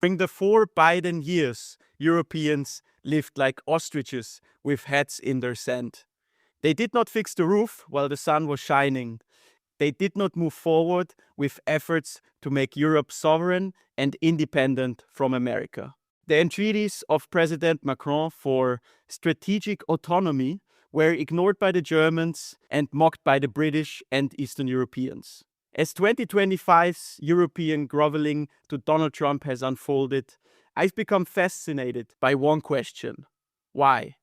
During the 4 Biden years, Europeans lived like ostriches with heads in their sand. They did not fix the roof while the sun was shining. They did not move forward with efforts to make Europe sovereign and independent from America. The entreaties of President Macron for strategic autonomy were ignored by the Germans and mocked by the British and Eastern Europeans. As 2025's European groveling to Donald Trump has unfolded, I've become fascinated by one question. Why?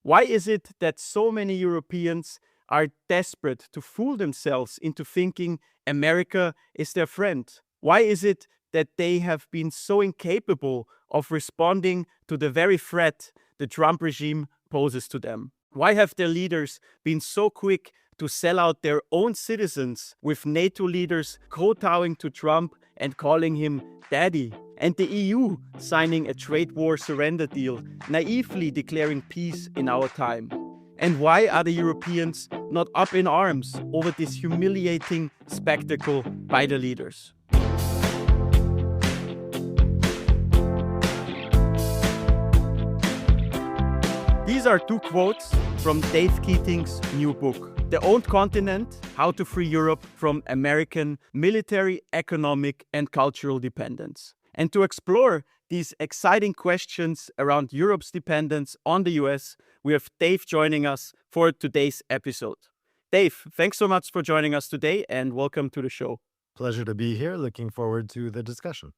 Why is it that so many Europeans are desperate to fool themselves into thinking America is their friend? Why is it that they have been so incapable of responding to the very threat the Trump regime poses to them? Why have their leaders been so quick to sell out their own citizens, with NATO leaders kowtowing to Trump and calling him daddy, and the EU signing a trade war surrender deal, naively declaring peace in our time? And why are the Europeans not up in arms over this humiliating spectacle by the leaders? These are two quotes from Dave Keating's new book, The Owned Continent: How to Free Europe from American Military, Economic, and Cultural Dependence. And to explore these exciting questions around Europe's dependence on the US, we have Dave joining us for today's episode. Dave, thanks so much for joining us today and welcome to the show. Pleasure to be here. Looking forward to the discussion.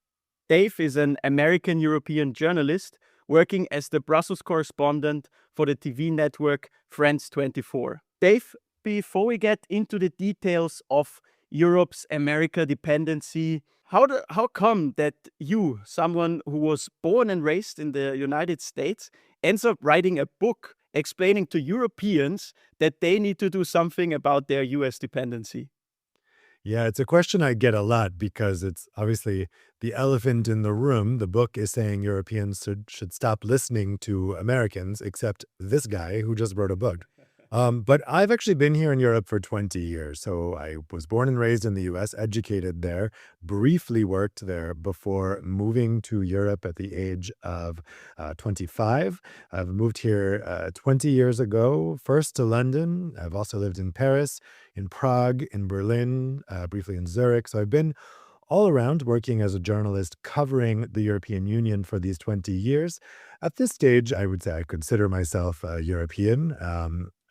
Dave is an American-European journalist working as the Brussels correspondent for the TV network France 24. Dave, before we get into the details of Europe's America dependency, how come that you, someone who was born and raised in the United States, ends up writing a book explaining to Europeans that they need to do something about their US dependency? Yeah, it's a question I get a lot because it's obviously the elephant in the room. The book is saying Europeans should stop listening to Americans, except this guy who just wrote a book. But I've actually been here in Europe for 20 years. So I was born and raised in the US, educated there, briefly worked there before moving to Europe at the age of 25. I've moved here 20 years ago, first to London. I've also lived in Paris, in Prague, in Berlin, briefly in Zurich. So I've been all around working as a journalist covering the European Union for these 20 years. At this stage, I would say I consider myself a European.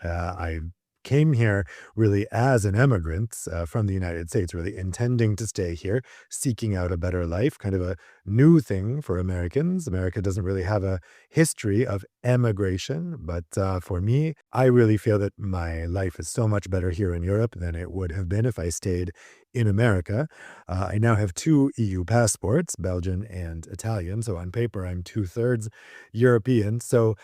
I came here really as an immigrant from the United States, really intending to stay here, seeking out a better life, kind of a new thing for Americans. America doesn't really have a history of emigration, but for me, I really feel that my life is so much better here in Europe than it would have been if I stayed in America. I now have 2 EU passports, Belgian and Italian. So on paper, I'm 2/3 European. So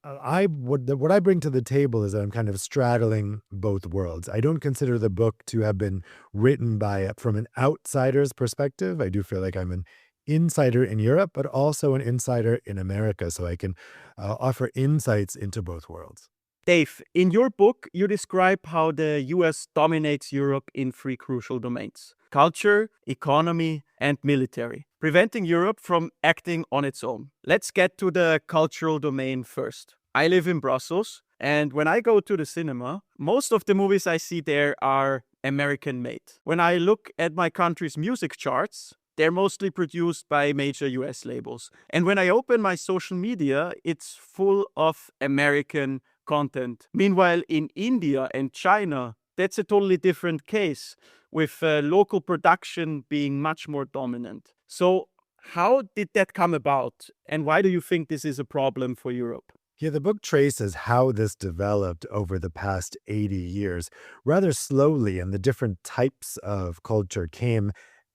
what I bring to the table is that I'm kind of straddling both worlds. I don't consider the book to have been written from an outsider's perspective. I do feel like I'm an insider in Europe, but also an insider in America, so I can offer insights into both worlds. Dave, in your book, you describe how the US dominates Europe in 3 crucial domains: culture, economy, and military, preventing Europe from acting on its own. Let's get to the cultural domain first. I live in Brussels, and when I go to the cinema, most of the movies I see there are American made. When I look at my country's music charts, they're mostly produced by major US labels. And when I open my social media, it's full of American content. Meanwhile, in India and China, that's a totally different case, with local production being much more dominant. So how did that come about? And why do you think this is a problem for Europe? Yeah, the book traces how this developed over the past 80 years, rather slowly, and the different types of culture came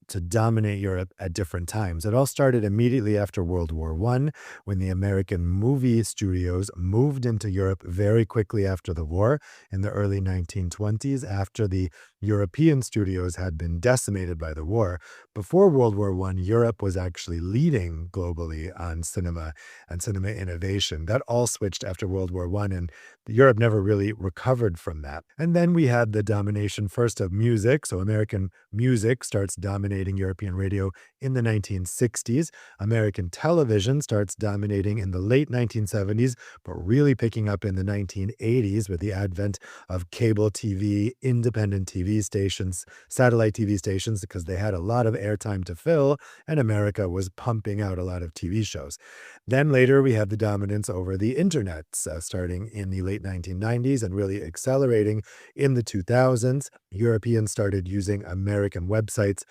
to dominate Europe at different times. It all started immediately after World War I, when the American movie studios moved into Europe very quickly after the war in the early 1920s, after the European studios had been decimated by the war. Before World War I, Europe was actually leading globally on cinema and cinema innovation. That all switched after World War I, and Europe never really recovered from that. And then we had the domination first of music. So American music starts dominating dominating European radio in the 1960s. American television starts dominating in the late 1970s, but really picking up in the 1980s with the advent of cable TV, independent TV stations, satellite TV stations, because they had a lot of airtime to fill, and America was pumping out a lot of TV shows. Then later, we have the dominance over the internet, starting in the late 1990s and really accelerating in the 2000s. Europeans started using American websites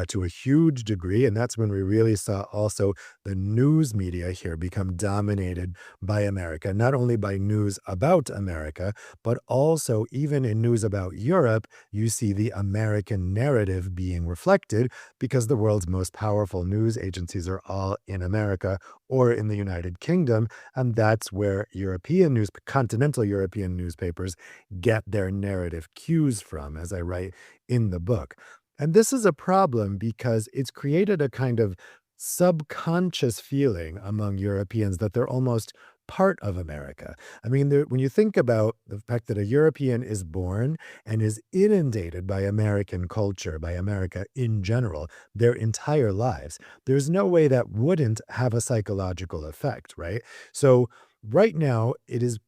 to a huge degree, and that's when we really saw also the news media here become dominated by America, not only by news about America, but also even in news about Europe, you see the American narrative being reflected because the world's most powerful news agencies are all in America or in the United Kingdom, and that's where continental European newspapers get their narrative cues from, as I write in the book. And this is a problem because it's created a kind of subconscious feeling among Europeans that they're almost part of America. I mean, when you think about the fact that a European is born and is inundated by American culture, by America in general, their entire lives, there's no way that wouldn't have a psychological effect, right? So right now, it is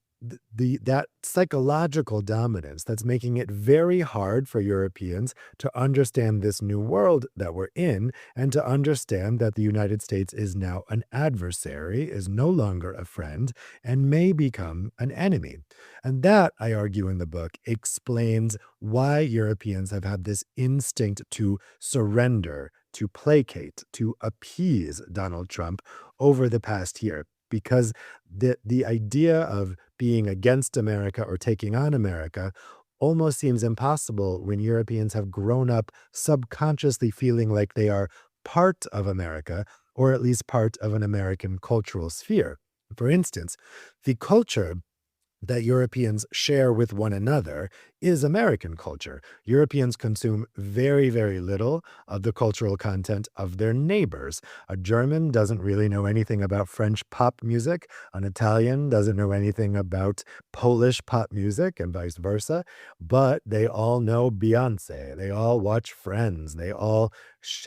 that psychological dominance that's making it very hard for Europeans to understand this new world that we're in and to understand that the United States is now an adversary, is no longer a friend, and may become an enemy. And that, I argue in the book, explains why Europeans have had this instinct to surrender, to placate, to appease Donald Trump over the past year. Because the idea of being against America or taking on America almost seems impossible when Europeans have grown up subconsciously feeling like they are part of America, or at least part of an American cultural sphere. For instance, the culture that Europeans share with one another is American culture. Europeans consume very, very little of the cultural content of their neighbors. A German doesn't really know anything about French pop music. An Italian doesn't know anything about Polish pop music, and vice versa. But they all know Beyonce. They all watch Friends. They all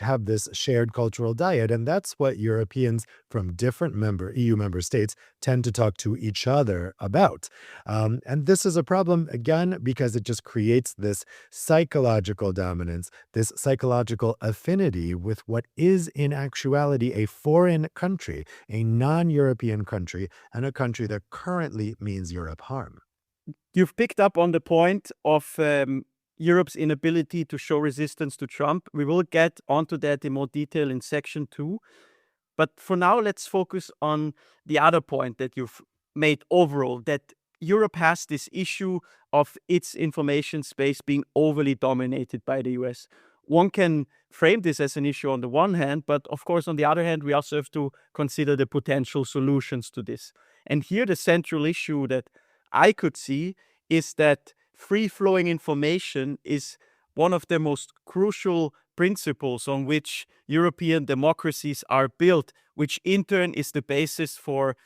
have this shared cultural diet. And that's what Europeans from different EU member states tend to talk to each other about. And this is a problem, again, because it just creates this psychological dominance, this psychological affinity with what is in actuality a foreign country, a non-European country, and a country that currently means Europe harm. You've picked up on the point of Europe's inability to show resistance to Trump. We will get onto that in more detail in section 2. But for now, let's focus on the other point that you've made overall, that Europe has this issue of its information space being overly dominated by the US. One can frame this as an issue on the one hand, but of course, on the other hand, we also have to consider the potential solutions to this. And here, the central issue that I could see is that free-flowing information is one of the most crucial principles on which European democracies are built, which in turn is the basis for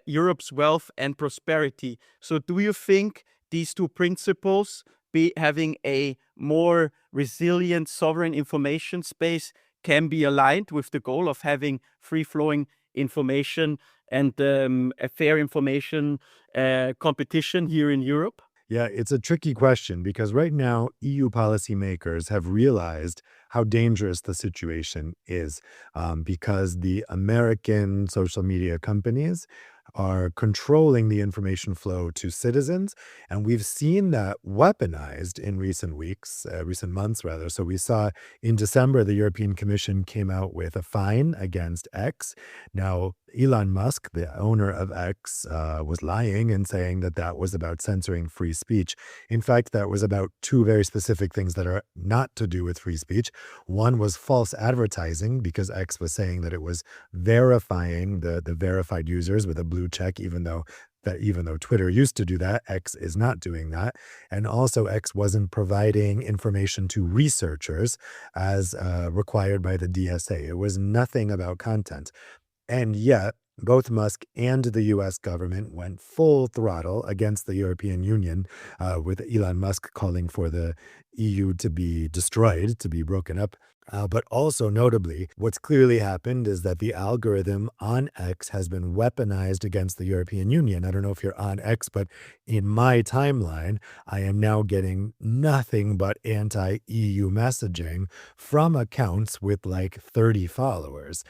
Europe's wealth and prosperity. So do you think these two principles, having a more resilient sovereign information space, can be aligned with the goal of having free-flowing information and a fair information competition here in Europe? Yeah, it's a tricky question because right now EU policymakers have realized how dangerous the situation is because the American social media companies are controlling the information flow to citizens. And we've seen that weaponized in recent months rather. So we saw in December, the European Commission came out with a fine against X. Now, Elon Musk, the owner of X, was lying and saying that that was about censoring free speech. In fact, that was about two very specific things that are not to do with free speech. One was false advertising, because X was saying that it was verifying the verified users with a blue check, even though Twitter used to do that, X is not doing that. And also X wasn't providing information to researchers as required by the DSA. It was nothing about content. And yet, both Musk and the US government went full throttle against the European Union, with Elon Musk calling for the EU to be destroyed, to be broken up. But also notably, what's clearly happened is that the algorithm on X has been weaponized against the European Union. I don't know if you're on X, but in my timeline, I am now getting nothing but anti-EU messaging from accounts with like 30 followers.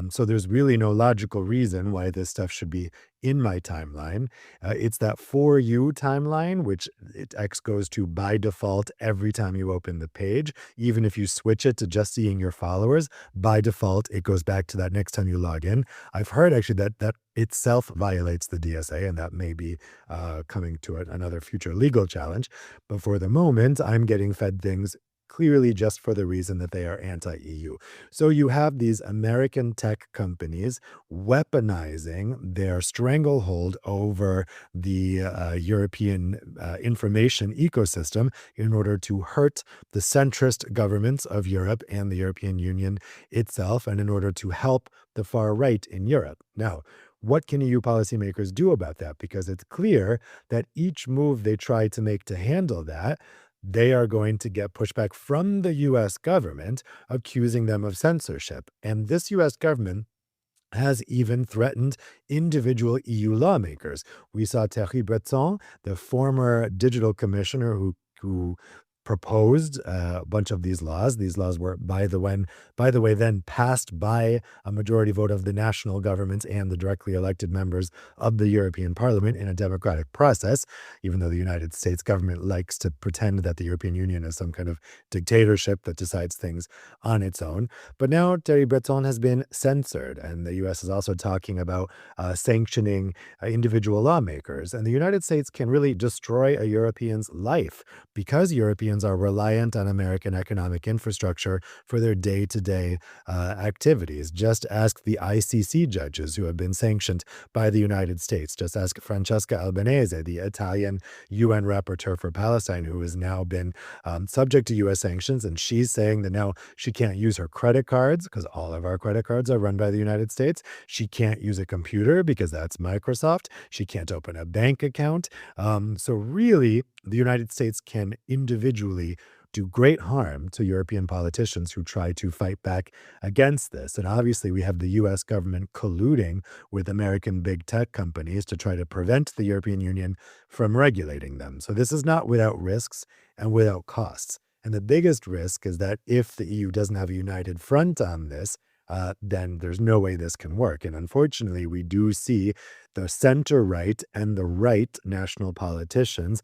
So there's really no logical reason why this stuff should be in my timeline. It's that For You timeline, which X goes to by default every time you open the page. Even if you switch it to just seeing your followers, by default, it goes back to that next time you log in. I've heard actually that itself violates the DSA, and that may be coming to another future legal challenge. But for the moment, I'm getting fed things clearly just for the reason that they are anti-EU. So you have these American tech companies weaponizing their stranglehold over the European information ecosystem in order to hurt the centrist governments of Europe and the European Union itself, and in order to help the far right in Europe. Now, what can EU policymakers do about that? Because it's clear that each move they try to make to handle that, they are going to get pushback from the US government accusing them of censorship. And this US government has even threatened individual EU lawmakers. We saw Thierry Breton, the former digital commissioner who proposed a bunch of these laws. These laws were, by the way, then passed by a majority vote of the national governments and the directly elected members of the European Parliament in a democratic process, even though the United States government likes to pretend that the European Union is some kind of dictatorship that decides things on its own. But now Thierry Breton has been censored, and the U.S. is also talking about sanctioning individual lawmakers. And the United States can really destroy a European's life because Europeans are reliant on American economic infrastructure for their day-to-day activities. Just ask the ICC judges who have been sanctioned by the United States. Just ask Francesca Albanese, the Italian UN rapporteur for Palestine, who has now been subject to U.S. sanctions, and she's saying that now she can't use her credit cards because all of our credit cards are run by the United States. She can't use a computer because that's Microsoft. She can't open a bank account. So really, the United States can individually do great harm to European politicians who try to fight back against this. And obviously, we have the US government colluding with American big tech companies to try to prevent the European Union from regulating them. So this is not without risks and without costs. And the biggest risk is that if the EU doesn't have a united front on this, then there's no way this can work. And unfortunately, we do see the center right and the right national politicians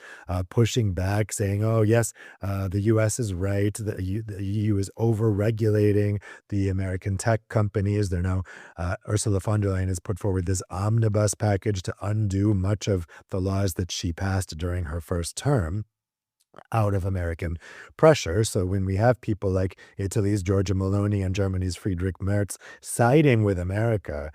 pushing back, saying, oh, yes, the U.S. is right. The EU is over-regulating the American tech companies. They're now, Ursula von der Leyen has put forward this omnibus package to undo much of the laws that she passed during her first term out of American pressure. So when we have people like Italy's Giorgia Meloni and Germany's Friedrich Merz siding with America,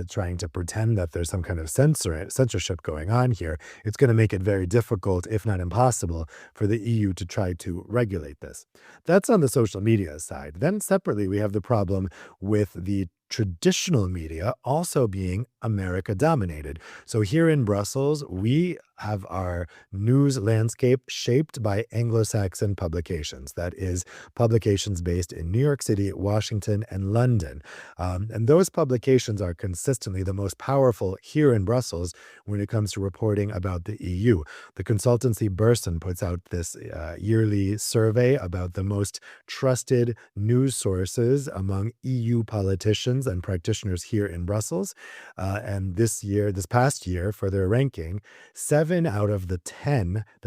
trying to pretend that there's some kind of censorship going on here, it's going to make it very difficult, if not impossible, for the EU to try to regulate this. That's on the social media side. Then separately, we have the problem with the traditional media also being America dominated. So here in Brussels, we have our news landscape shaped by Anglo-Saxon publications. That is, publications based in New York City, Washington, and London. And those publications are consistently the most powerful here in Brussels when it comes to reporting about the EU. The consultancy Burson puts out this yearly survey about the most trusted news sources among EU politicians and practitioners here in Brussels. And this past year, for their ranking, 7 out of the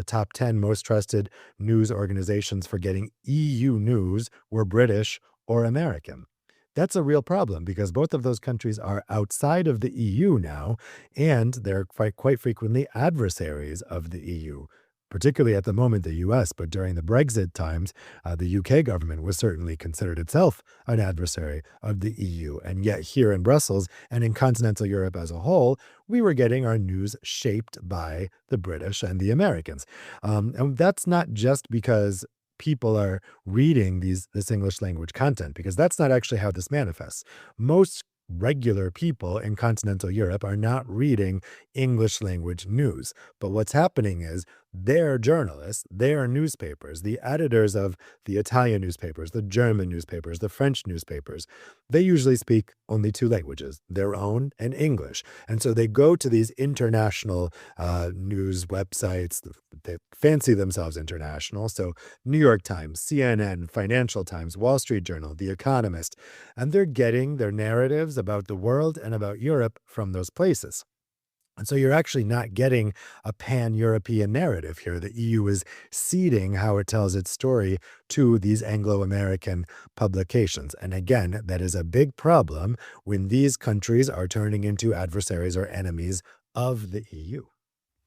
top 10 most trusted news organizations for getting EU news were British or American. That's a real problem because both of those countries are outside of the EU now, and they're quite frequently adversaries of the EU. Particularly at the moment, the US, but during the Brexit times, the UK government was certainly considered itself an adversary of the EU. And yet here in Brussels and in continental Europe as a whole, we were getting our news shaped by the British and the Americans. And that's not just because people are reading this English language content, because that's not actually how this manifests. Most regular people in continental Europe are not reading English language news. But what's happening is their journalists, their newspapers, the editors of the Italian newspapers, the German newspapers, the French newspapers, they usually speak only two languages, their own and English. And so they go to these international news websites. They fancy themselves international. So New York Times, CNN, Financial Times, Wall Street Journal, The Economist, and they're getting their narratives about the world and about Europe from those places. And so you're actually not getting a pan-European narrative here. The EU is ceding how it tells its story to these Anglo-American publications. And again, that is a big problem when these countries are turning into adversaries or enemies of the EU.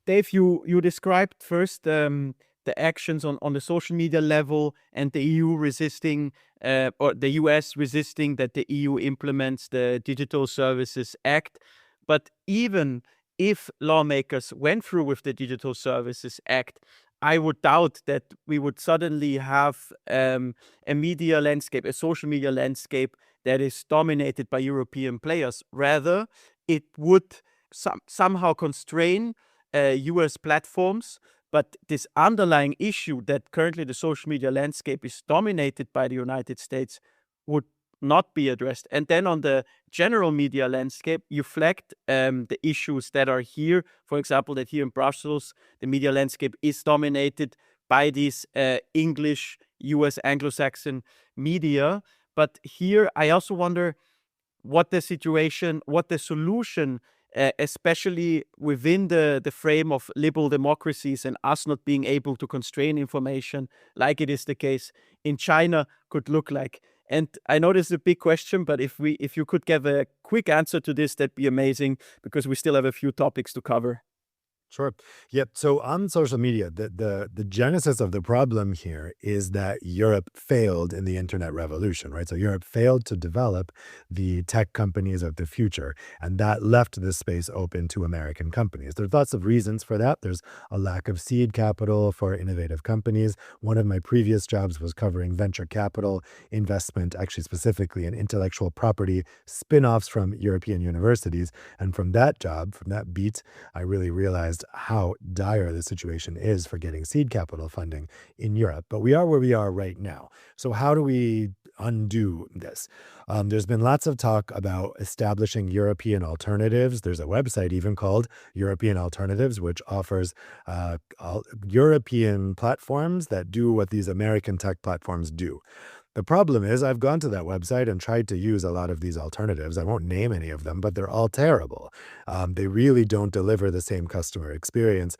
Dave, you described first the actions on the social media level and the EU resisting, or the US resisting that the EU implements the Digital Services Act. But even if lawmakers went through with the Digital Services Act, I would doubt that we would suddenly have a media landscape, a social media landscape that is dominated by European players. Rather, it would somehow constrain US platforms. But this underlying issue that currently the social media landscape is dominated by the United States would not be addressed. And then on the general media landscape, you flagged the issues that are here. For example, that here in Brussels, the media landscape is dominated by these English, US Anglo-Saxon media. But here, I also wonder what the solution, especially within the frame of liberal democracies and us not being able to constrain information like it is the case in China, could look like. And I know this is a big question, but if you could give a quick answer to this, that'd be amazing, because we still have a few topics to cover. Sure. Yep. So on social media, the genesis of the problem here is that Europe failed in the internet revolution, right? So Europe failed to develop the tech companies of the future, and that left this space open to American companies. There's lots of reasons for that. There's a lack of seed capital for innovative companies. One of my previous jobs was covering venture capital investment, actually specifically in intellectual property spin-offs from European universities. And from that job, from that beat, I really realized how dire the situation is for getting seed capital funding in Europe. But we are where we are right now. So how do we undo this? There's been lots of talk about establishing European alternatives. There's a website even called European Alternatives, which offers European platforms that do what these American tech platforms do. The problem is I've gone to that website and tried to use a lot of these alternatives. I won't name any of them, but they're all terrible. They really don't deliver the same customer experience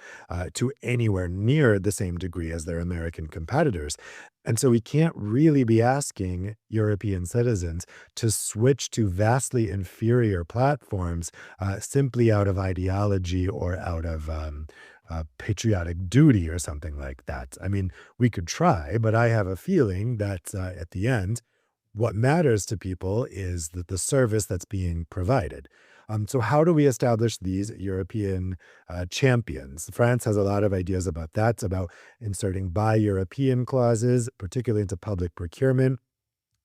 to anywhere near the same degree as their American competitors. And so we can't really be asking European citizens to switch to vastly inferior platforms simply out of ideology or out of patriotic duty or something like that. I mean, we could try, but I have a feeling that at the end, what matters to people is that the service that's being provided. So how do we establish these European champions? France has a lot of ideas about that, about inserting buy European clauses, particularly into public procurement.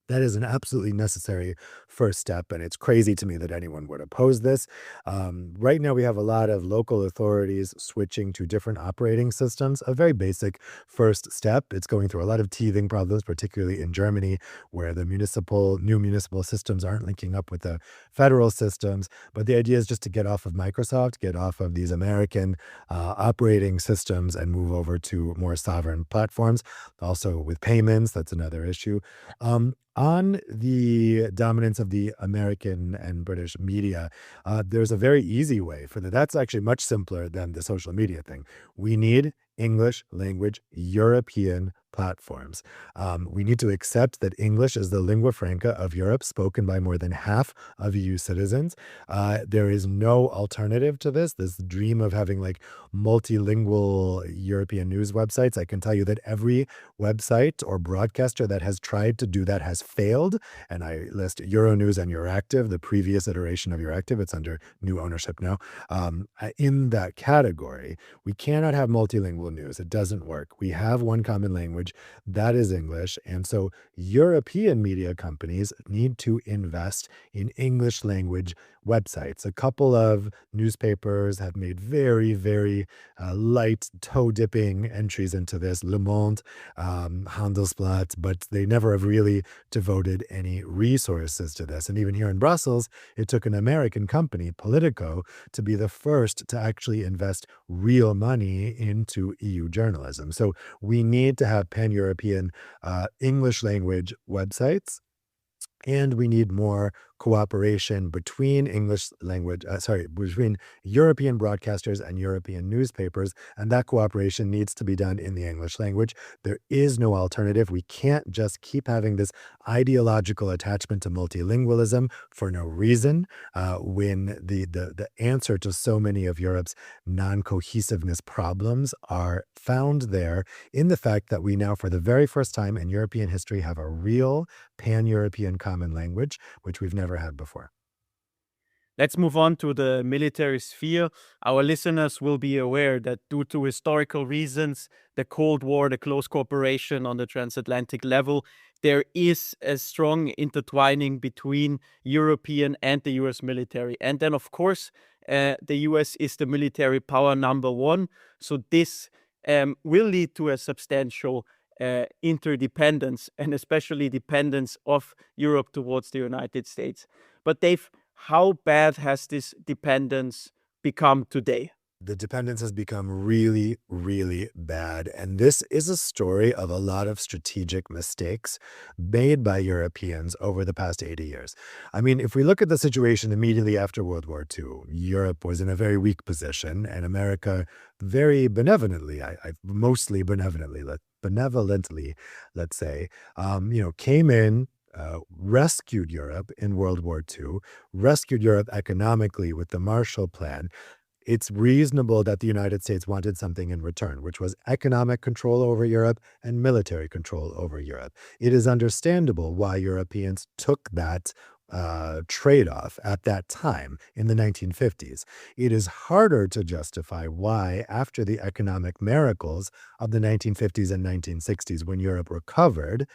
That is an absolutely necessary first step, and it's crazy to me that anyone would oppose this. Right now, we have a lot of local authorities switching to different operating systems, a very basic first step. It's going through a lot of teething problems, particularly in Germany, where the new municipal systems aren't linking up with the federal systems. But the idea is just to get off of Microsoft, get off of these American operating systems and move over to more sovereign platforms. Also with payments, that's another issue. On the dominance of the American and British media, there's a very easy way for that. That's actually much simpler than the social media thing. We need English language European platforms. We need to accept that English is the lingua franca of Europe, spoken by more than half of EU citizens. There is no alternative to this dream of having like multilingual European news websites. I can tell you that every website or broadcaster that has tried to do that has failed. And I list Euronews and Euractiv, the previous iteration of Euractiv. It's under new ownership now. In that category, we cannot have multilingual news. It doesn't work. We have one common language. language, that is English. And so European media companies need to invest in English language websites. A couple of newspapers have made very, very light toe dipping entries into this, Le Monde, Handelsblatt, but they never have really devoted any resources to this. And even here in Brussels, it took an American company, Politico, to be the first to actually invest real money into EU journalism. So we need to have pan-European English language websites, and we need more cooperation between between European broadcasters and European newspapers. And that cooperation needs to be done in the English language. There is no alternative. We can't just keep having this ideological attachment to multilingualism for no reason, when the answer to so many of Europe's non-cohesiveness problems are found there in the fact that we now, for the very first time in European history, have a real pan-European common language, which we've never had before. Let's move on to the military sphere. Our listeners will be aware that due to historical reasons, the Cold War, the close cooperation on the transatlantic level, there is a strong intertwining between European and the US military. And then, of course, the US is the military power number one. So this will lead to a substantial interdependence, and especially dependence of Europe towards the United States. But Dave, how bad has this dependence become today? The dependence has become really, really bad. And this is a story of a lot of strategic mistakes made by Europeans over the past 80 years. I mean, if we look at the situation immediately after World War II, Europe was in a very weak position, and America very benevolently, mostly benevolently, let's say, came in, rescued Europe in World War II, rescued Europe economically with the Marshall Plan. It's reasonable that the United States wanted something in return, which was economic control over Europe and military control over Europe. It is understandable why Europeans took that trade-off at that time in the 1950s. It is harder to justify why, after the economic miracles of the 1950s and 1960s, when Europe recovered,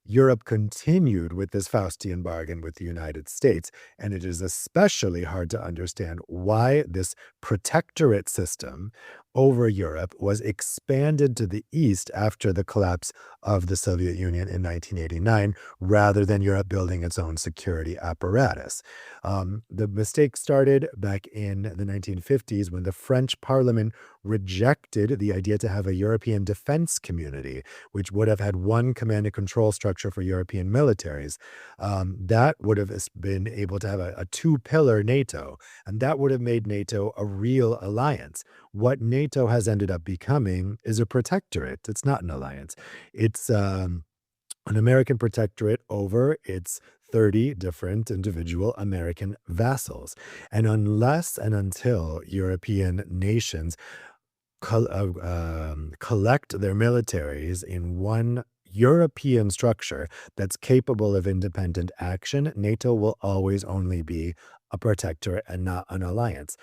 Europe continued with this Faustian bargain with the United States, and it is especially hard to understand why this protectorate system over Europe was expanded to the east after the collapse of the Soviet Union in 1989, rather than Europe building its own security apparatus. The mistake started back in the 1950s when the French Parliament rejected the idea to have a European defense community, which would have had one command and control structure for European militaries. That would have been able to have a two-pillar NATO, and that would have made NATO a real alliance. What NATO has ended up becoming is a protectorate. It's not an alliance. It's an American protectorate over its 30 different individual American vassals. And unless and until European nations collect their militaries in one European structure that's capable of independent action, NATO will always only be a protectorate and not an alliance.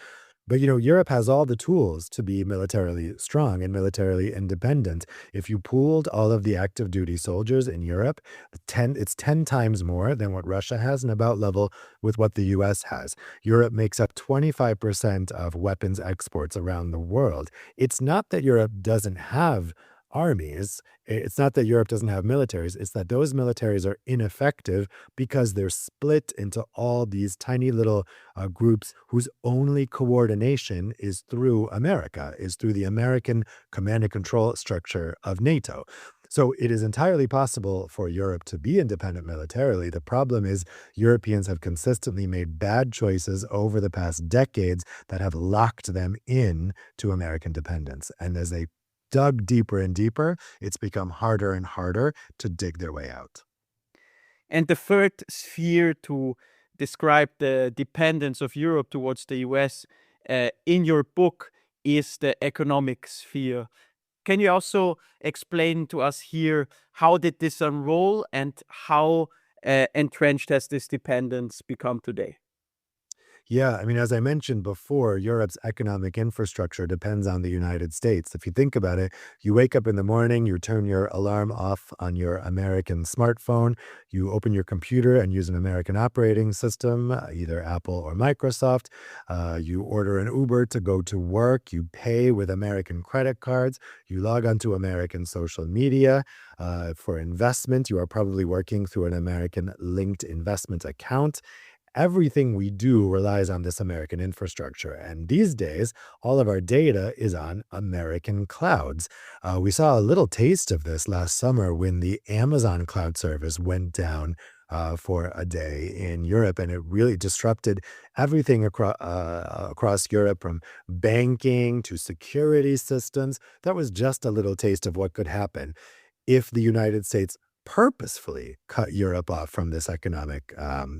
But, Europe has all the tools to be militarily strong and militarily independent. If you pooled all of the active duty soldiers in Europe, it's 10 times more than what Russia has, and about level with what the US has. Europe makes up 25% of weapons exports around the world. It's not that Europe doesn't have armies. It's not that Europe doesn't have militaries. It's that those militaries are ineffective because they're split into all these tiny little groups whose only coordination is through America, is through the American command and control structure of NATO. So it is entirely possible for Europe to be independent militarily. The problem is Europeans have consistently made bad choices over the past decades that have locked them in to American dependence. And as they dug deeper and deeper, it's become harder and harder to dig their way out. And the third sphere to describe the dependence of Europe towards the US in your book is the economic sphere. Can you also explain to us here how did this unroll and how entrenched has this dependence become today? Yeah, I mean, as I mentioned before, Europe's economic infrastructure depends on the United States. If you think about it, you wake up in the morning, you turn your alarm off on your American smartphone, you open your computer and use an American operating system, either Apple or Microsoft. You order an Uber to go to work, you pay with American credit cards, you log onto American social media. For investment, you are probably working through an American linked investment account. Everything we do relies on this American infrastructure. And these days, all of our data is on American clouds. We saw a little taste of this last summer when the Amazon cloud service went down for a day in Europe, and it really disrupted everything across Europe, from banking to security systems. That was just a little taste of what could happen if the United States purposefully cut Europe off from this economic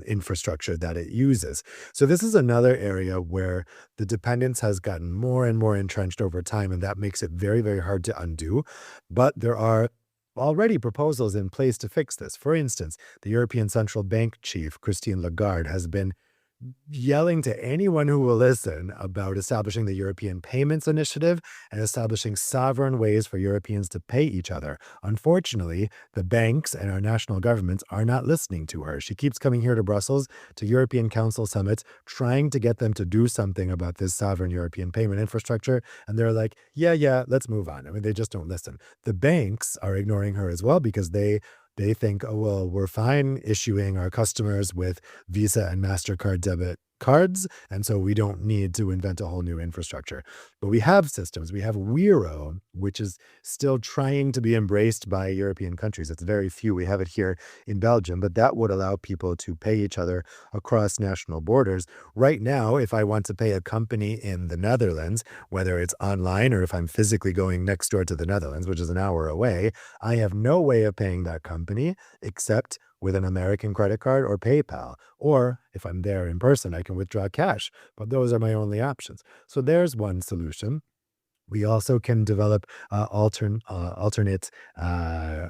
infrastructure that it uses. So this is another area where the dependence has gotten more and more entrenched over time, and that makes it very, very hard to undo. But there are already proposals in place to fix this. For instance, the European Central Bank chief, Christine Lagarde, has been yelling to anyone who will listen about establishing the European Payments Initiative and establishing sovereign ways for Europeans to pay each other. Unfortunately, the banks and our national governments are not listening to her. She keeps coming here to Brussels, to European Council summits, trying to get them to do something about this sovereign European payment infrastructure. And they're like, yeah, let's move on. I mean, they just don't listen. The banks are ignoring her as well because they think, oh, well, we're fine issuing our customers with Visa and MasterCard debit cards, and so we don't need to invent a whole new infrastructure. But we have systems. We have Wero, which is still trying to be embraced by European countries. It's very few. We have it here in Belgium, but that would allow people to pay each other across national borders. Right now, if I want to pay a company in the Netherlands, whether it's online or if I'm physically going next door to the Netherlands, which is an hour away, I have no way of paying that company except with an American credit card or PayPal. Or if I'm there in person, I can withdraw cash. But those are my only options. So there's one solution. We also can develop alternate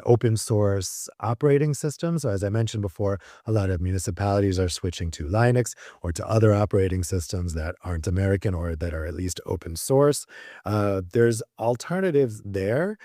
open source operating systems. So as I mentioned before, a lot of municipalities are switching to Linux or to other operating systems that aren't American or that are at least open source. There's alternatives there,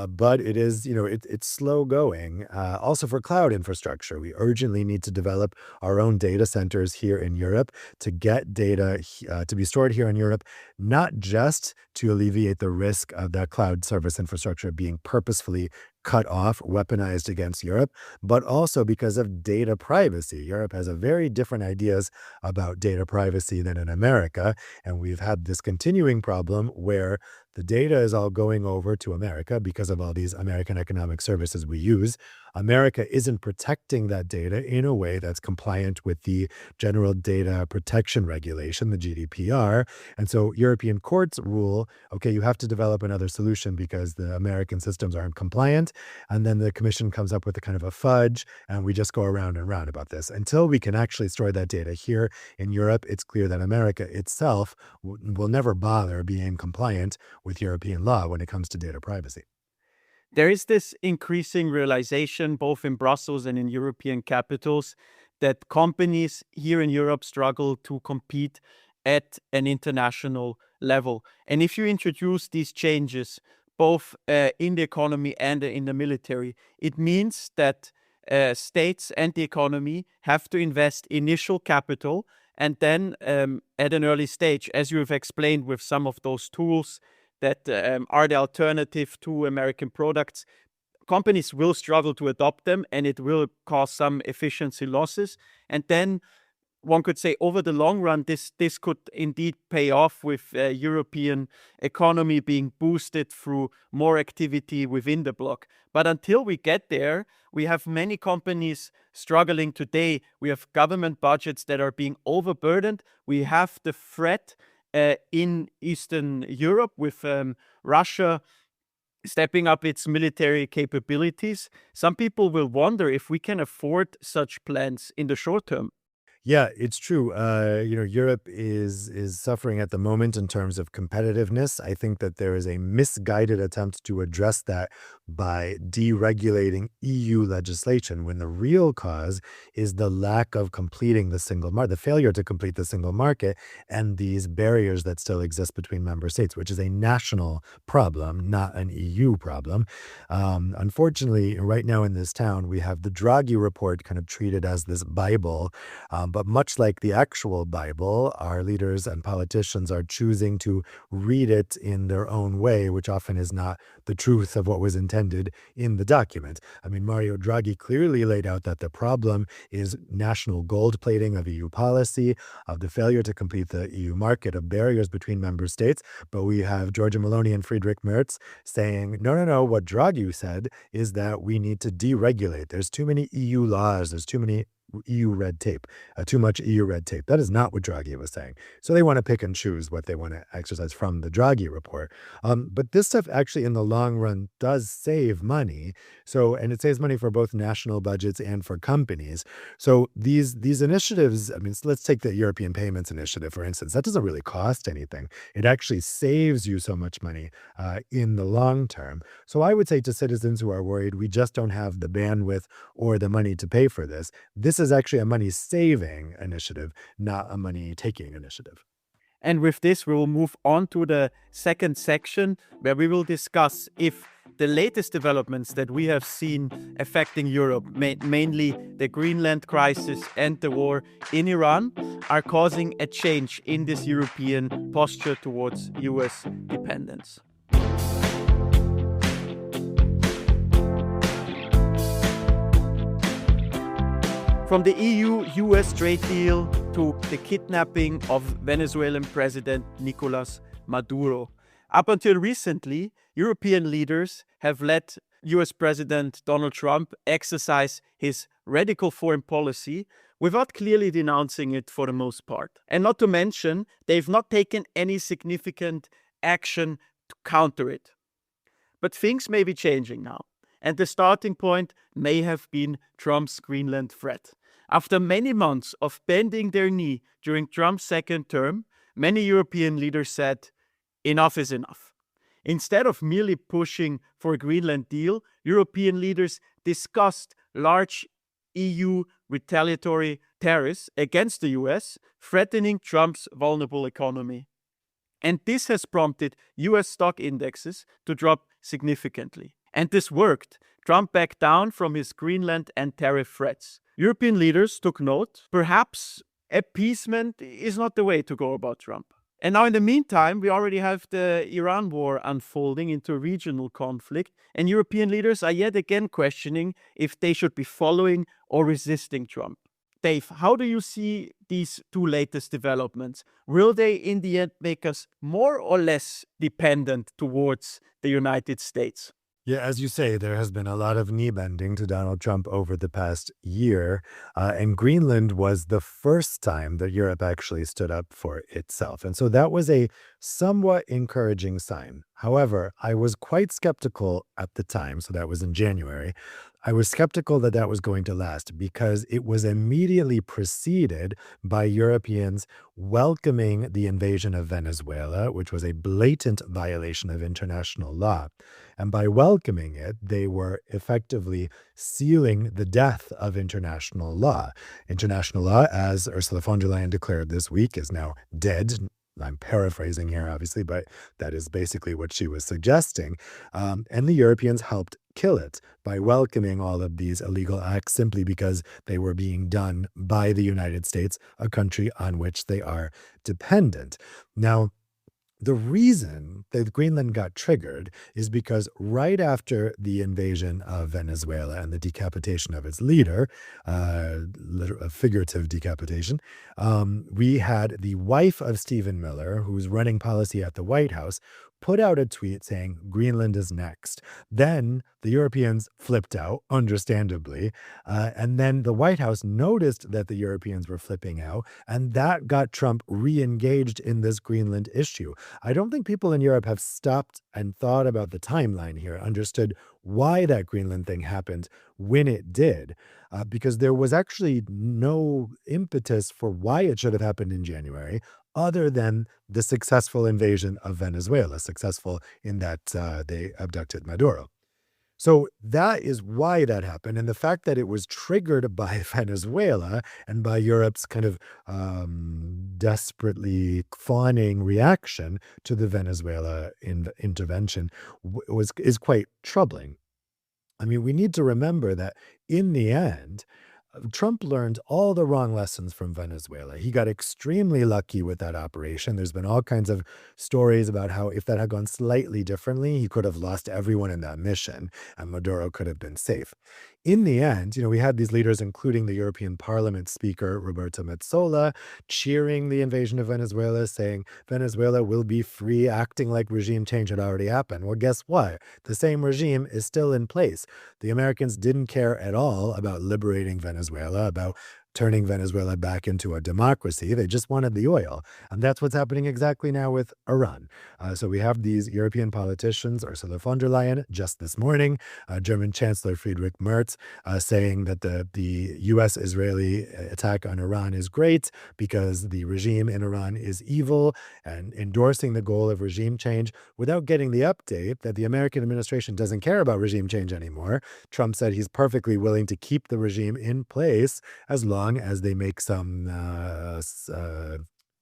but it is, it's slow going. Also for cloud infrastructure, we urgently need to develop our own data centers here in Europe to get data to be stored here in Europe, not just to alleviate the risk of that cloud service infrastructure being purposefully cut off, weaponized against Europe, but also because of data privacy. Europe has a very different ideas about data privacy than in America, and we've had this continuing problem where the data is all going over to America because of all these American economic services we use. America isn't protecting that data in a way that's compliant with the General Data Protection Regulation, the GDPR. And so European courts rule, okay, you have to develop another solution because the American systems aren't compliant. And then the commission comes up with a kind of a fudge, and we just go around and round about this. Until we can actually store that data here in Europe, it's clear that America itself will never bother being compliant with European law when it comes to data privacy. There is this increasing realization, both in Brussels and in European capitals, that companies here in Europe struggle to compete at an international level. And if you introduce these changes, both in the economy and in the military, it means that states and the economy have to invest initial capital, and then at an early stage, as you have explained with some of those tools that are the alternative to American products, companies will struggle to adopt them, and it will cause some efficiency losses. And then one could say over the long run, this could indeed pay off with European economy being boosted through more activity within the bloc. But until we get there, we have many companies struggling today. We have government budgets that are being overburdened. We have the threat in Eastern Europe with Russia stepping up its military capabilities. Some people will wonder if we can afford such plans in the short term. Yeah, it's true. Europe is suffering at the moment in terms of competitiveness. I think that there is a misguided attempt to address that by deregulating EU legislation when the real cause is the lack of completing the single market, the failure to complete the single market, and these barriers that still exist between member states, which is a national problem, not an EU problem. Unfortunately, right now in this town, we have the Draghi report kind of treated as this Bible, but much like the actual Bible, our leaders and politicians are choosing to read it in their own way, which often is not the truth of what was intended in the document. I mean, Mario Draghi clearly laid out that the problem is national gold plating of EU policy, of the failure to complete the EU market, of barriers between member states. But we have Giorgia Meloni and Friedrich Merz saying, no, no, no, what Draghi said is that we need to deregulate. There's too many EU laws, there's too many EU red tape, too much EU red tape. That is not what Draghi was saying. So they want to pick and choose what they want to exercise from the Draghi report. But this stuff actually in the long run does save money. And it saves money for both national budgets and for companies. So these initiatives, I mean, so let's take the European Payments Initiative, for instance. That doesn't really cost anything. It actually saves you so much money in the long term. So I would say to citizens who are worried, we just don't have the bandwidth or the money to pay for this. This is actually a money-saving initiative, not a money-taking initiative. And with this, we will move on to the second section where we will discuss if the latest developments that we have seen affecting Europe, mainly the Greenland crisis and the war in Iran, are causing a change in this European posture towards US dependence. From the EU-US trade deal to the kidnapping of Venezuelan President Nicolas Maduro. Up until recently, European leaders have let US President Donald Trump exercise his radical foreign policy without clearly denouncing it for the most part. And not to mention, they've not taken any significant action to counter it. But things may be changing now. And the starting point may have been Trump's Greenland threat. After many months of bending their knee during Trump's second term, many European leaders said, enough is enough. Instead of merely pushing for a Greenland deal, European leaders discussed large EU retaliatory tariffs against the US, threatening Trump's vulnerable economy. And this has prompted US stock indexes to drop significantly. And this worked. Trump backed down from his Greenland and tariff threats. European leaders took note. Perhaps appeasement is not the way to go about Trump. And now in the meantime, we already have the Iran war unfolding into a regional conflict, and European leaders are yet again questioning if they should be following or resisting Trump. Dave, how do you see these two latest developments? Will they in the end make us more or less dependent towards the United States? Yeah, as you say, there has been a lot of knee bending to Donald Trump over the past year. And Greenland was the first time that Europe actually stood up for itself. And so that was a somewhat encouraging sign. However, I was quite skeptical at the time. So that was in January. I was skeptical that that was going to last because it was immediately preceded by Europeans welcoming the invasion of Venezuela, which was a blatant violation of international law. And by welcoming it, they were effectively sealing the death of international law. International law, as Ursula von der Leyen declared this week, is now dead. I'm paraphrasing here, obviously, but that is basically what she was suggesting. And the Europeans helped kill it by welcoming all of these illegal acts simply because they were being done by the United States, a country on which they are dependent. Now, the reason that Greenland got triggered is because right after the invasion of Venezuela and the decapitation of its leader, a figurative decapitation, we had the wife of Stephen Miller, who's running policy at the White House, put out a tweet saying Greenland is next. Then the Europeans flipped out, understandably. And then the White House noticed that the Europeans were flipping out, and that got Trump re-engaged in this Greenland issue. I don't think people in Europe have stopped and thought about the timeline here, understood why that Greenland thing happened when it did, because there was actually no impetus for why it should have happened in January, other than the successful invasion of Venezuela, successful in that they abducted Maduro. So that is why that happened. And the fact that it was triggered by Venezuela and by Europe's kind of desperately fawning reaction to the Venezuela intervention is quite troubling. I mean, we need to remember that in the end, Trump learned all the wrong lessons from Venezuela. He got extremely lucky with that operation. There's been all kinds of stories about how if that had gone slightly differently, he could have lost everyone in that mission and Maduro could have been safe. In the end, we had these leaders, including the European Parliament Speaker, Roberta Metsola, cheering the invasion of Venezuela, saying Venezuela will be free, acting like regime change had already happened. Well, guess what? The same regime is still in place. The Americans didn't care at all about liberating Venezuela, about turning Venezuela back into a democracy. They just wanted the oil. And that's what's happening exactly now with Iran. So we have these European politicians, Ursula von der Leyen, just this morning, German Chancellor Friedrich Merz, saying that the U.S.-Israeli attack on Iran is great because the regime in Iran is evil, and endorsing the goal of regime change without getting the update that the American administration doesn't care about regime change anymore. Trump said he's perfectly willing to keep the regime in place as long as they make some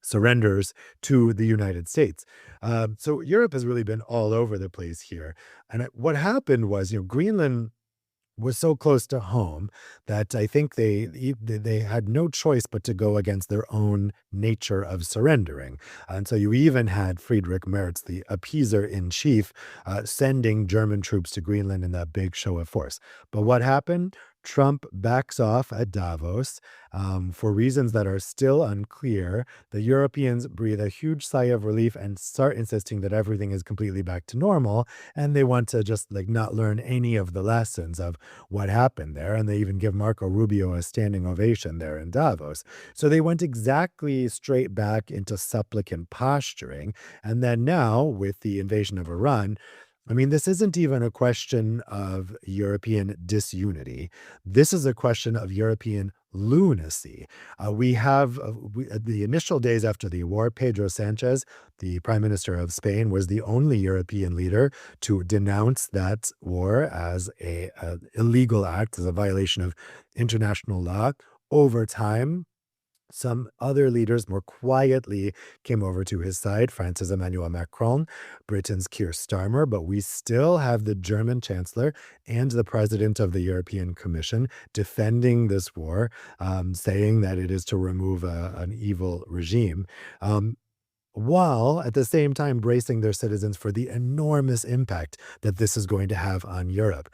surrenders to the United States. So Europe has really been all over the place here. And what happened was, Greenland was so close to home that I think they had no choice but to go against their own nature of surrendering. And so you even had Friedrich Merz, the appeaser-in-chief, sending German troops to Greenland in that big show of force. But what happened? Trump backs off at Davos for reasons that are still unclear. The Europeans breathe a huge sigh of relief and start insisting that everything is completely back to normal. And they want to just not learn any of the lessons of what happened there. And they even give Marco Rubio a standing ovation there in Davos. So they went exactly straight back into supplicant posturing. And then now, with the invasion of Iran, I mean, this isn't even a question of European disunity. This is a question of European lunacy. We have the initial days after the war, Pedro Sanchez, the prime minister of Spain, was the only European leader to denounce that war as a illegal act, as a violation of international law. Over time, some other leaders more quietly came over to his side, France's Emmanuel Macron, Britain's Keir Starmer, but we still have the German chancellor and the president of the European Commission defending this war, saying that it is to remove an evil regime. While at the same time bracing their citizens for the enormous impact that this is going to have on Europe.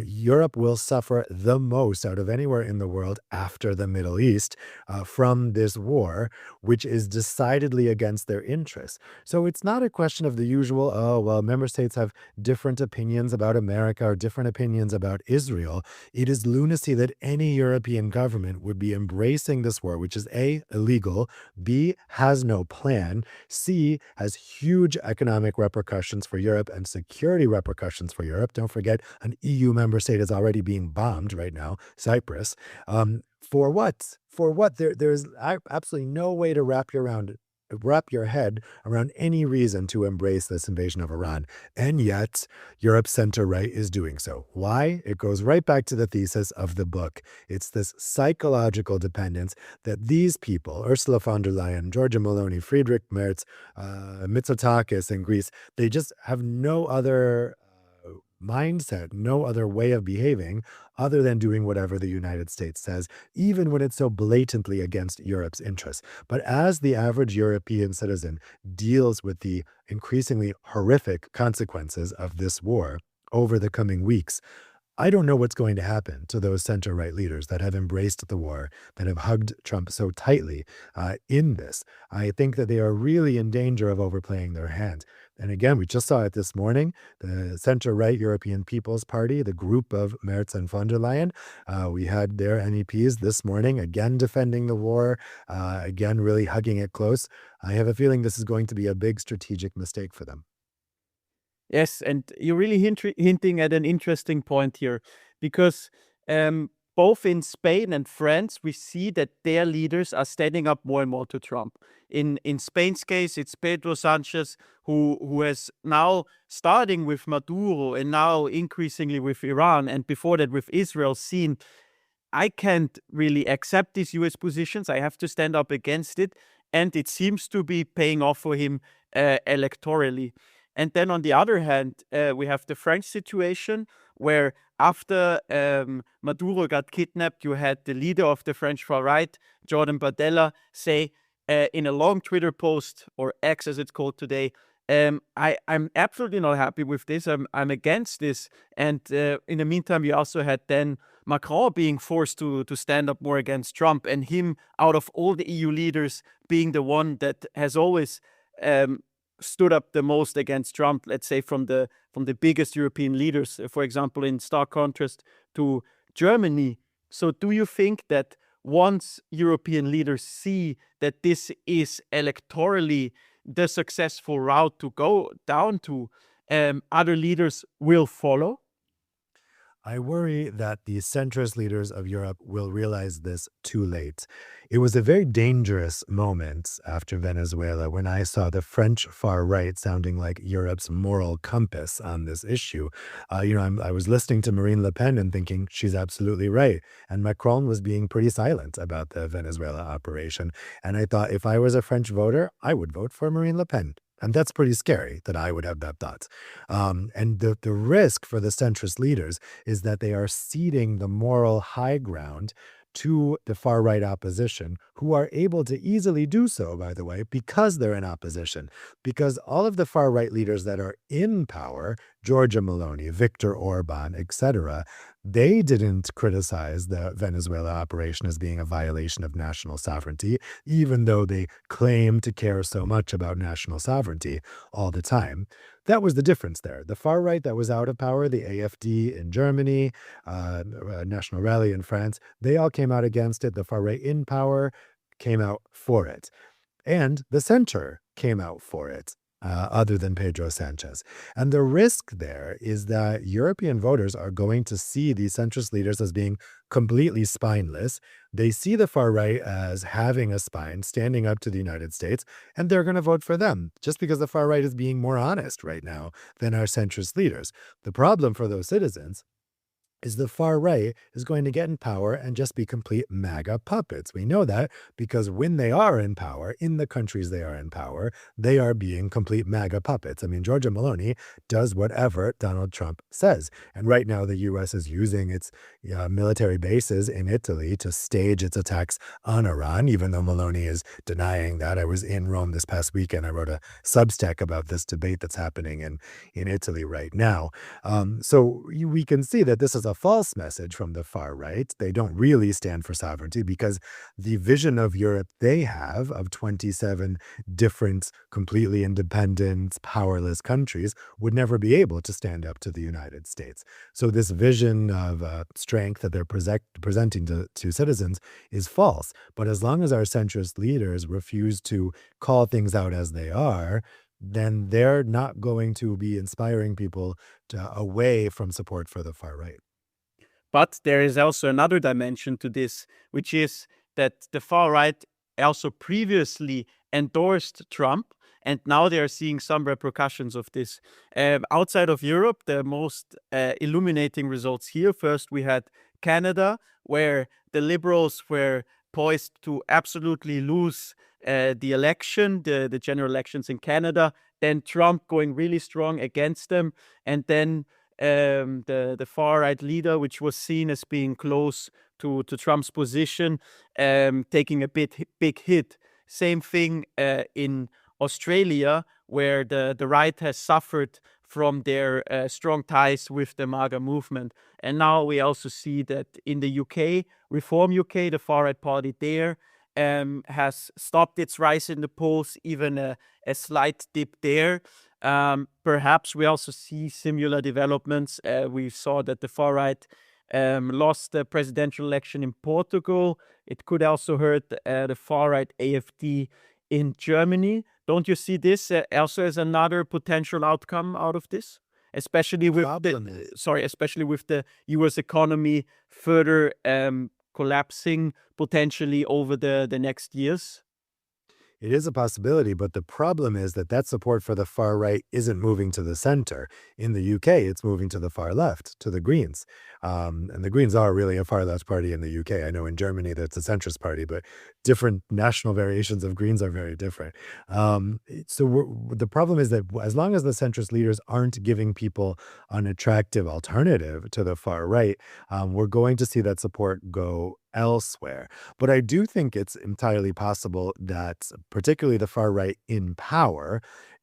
Europe will suffer the most out of anywhere in the world after the Middle East from this war, which is decidedly against their interests. So it's not a question of the usual, oh, well, member states have different opinions about America or different opinions about Israel. It is lunacy that any European government would be embracing this war, which is A, illegal, B, has no plan, C, has huge economic repercussions for Europe and security repercussions for Europe. Don't forget, an EU member state is already being bombed right now, Cyprus. For what? For what? There's absolutely no way to wrap your head around any reason to embrace this invasion of Iran. And yet, Europe's center-right is doing so. Why? It goes right back to the thesis of the book. It's this psychological dependence that these people, Ursula von der Leyen, Giorgia Meloni, Friedrich Merz, Mitsotakis in Greece, they just have no other mindset, no other way of behaving other than doing whatever the United States says, even when it's so blatantly against Europe's interests. But as the average European citizen deals with the increasingly horrific consequences of this war over the coming weeks, I don't know what's going to happen to those center-right leaders that have embraced the war, that have hugged Trump so tightly in this. I think that they are really in danger of overplaying their hand. And again, we just saw it this morning, the center-right European People's Party, the group of Merz and von der Leyen, we had their MEPs this morning, again defending the war, again really hugging it close. I have a feeling this is going to be a big strategic mistake for them. Yes, and you're really hinting at an interesting point here, because both in Spain and France, we see that their leaders are standing up more and more to Trump. In Spain's case, it's Pedro Sanchez who has now, starting with Maduro and now increasingly with Iran, and before that with Israel, seen I can't really accept these US positions. I have to stand up against it. And it seems to be paying off for him electorally. And then on the other hand, we have the French situation where after Maduro got kidnapped, you had the leader of the French far right, Jordan Bardella, say in a long Twitter post, or X as it's called today, I'm absolutely not happy with this. I'm against this. And in the meantime, you also had then Macron being forced to stand up more against Trump, and him, out of all the EU leaders, being the one that has always stood up the most against Trump, let's say from the biggest European leaders, for example, in stark contrast to Germany. So do you think that once European leaders see that this is electorally the successful route to go down to, other leaders will follow? I worry that the centrist leaders of Europe will realize this too late. It was a very dangerous moment after Venezuela when I saw the far right sounding like Europe's moral compass on this issue. I was listening to Marine Le Pen and thinking she's absolutely right. And Macron was being pretty silent about the Venezuela operation. And I thought if I was a French voter, I would vote for Marine Le Pen. And that's pretty scary that I would have that thought. And the risk for the centrist leaders is that they are ceding the moral high ground to the far right opposition, who are able to easily do so, by the way, because they're in opposition. Because all of the far right leaders that are in power, Giorgia Meloni, Viktor Orban, etc., they didn't criticize the Venezuela operation as being a violation of national sovereignty, even though they claim to care so much about national sovereignty all the time. That was the difference there. The far right that was out of power, the AfD in Germany, National Rally in France, they all came out against it. The far right in power came out for it. And the center came out for it, other than Pedro Sanchez. And the risk there is that European voters are going to see these centrist leaders as being completely spineless. They see the far right as having a spine, standing up to the United States, and they're going to vote for them just because the far right is being more honest right now than our centrist leaders. The problem for those citizens is the far right is going to get in power and just be complete MAGA puppets. We know that because when they are in power, in the countries they are in power, they are being complete MAGA puppets. I mean, Giorgia Meloni does whatever Donald Trump says. And right now, the U.S. is using its military bases in Italy to stage its attacks on Iran, even though Meloni is denying that. I was in Rome this past weekend. I wrote a Substack about this debate that's happening in Italy right now. So we can see that this is a false message from the far right. They don't really stand for sovereignty because the vision of Europe they have of 27 different, completely independent, powerless countries would never be able to stand up to the United States. So this vision of strength that they're presenting to citizens is false. But as long as our centrist leaders refuse to call things out as they are, then they're not going to be inspiring people away from support for the far right. But there is also another dimension to this, which is that the far right also previously endorsed Trump, and now they are seeing some repercussions of this. Outside of Europe, the most illuminating results here. First, we had Canada, where the Liberals were poised to absolutely lose the election, the general elections in Canada. Then Trump going really strong against them, and then the far right leader, which was seen as being close to Trump's position, taking a big hit. Same thing in Australia, where the right has suffered from their strong ties with the MAGA movement. And now we also see that in the UK, Reform UK, the far right party there, has stopped its rise in the polls, even a slight dip there. Perhaps we also see similar developments. We saw that the far right lost the presidential election in Portugal. It could also hurt the far right AfD in Germany. Don't you see this also as another potential outcome out of this? Especially with especially with the U.S. economy further collapsing potentially over the next years. It is a possibility, but the problem is that that support for the far right isn't moving to the center. In the UK, it's moving to the far left, to the Greens. And the Greens are really a far left party in the UK. I know in Germany that's a centrist party, but different national variations of Greens are very different. The problem is that as long as the centrist leaders aren't giving people an attractive alternative to the far right, we're going to see that support go elsewhere. But I do think it's entirely possible that particularly the far right in power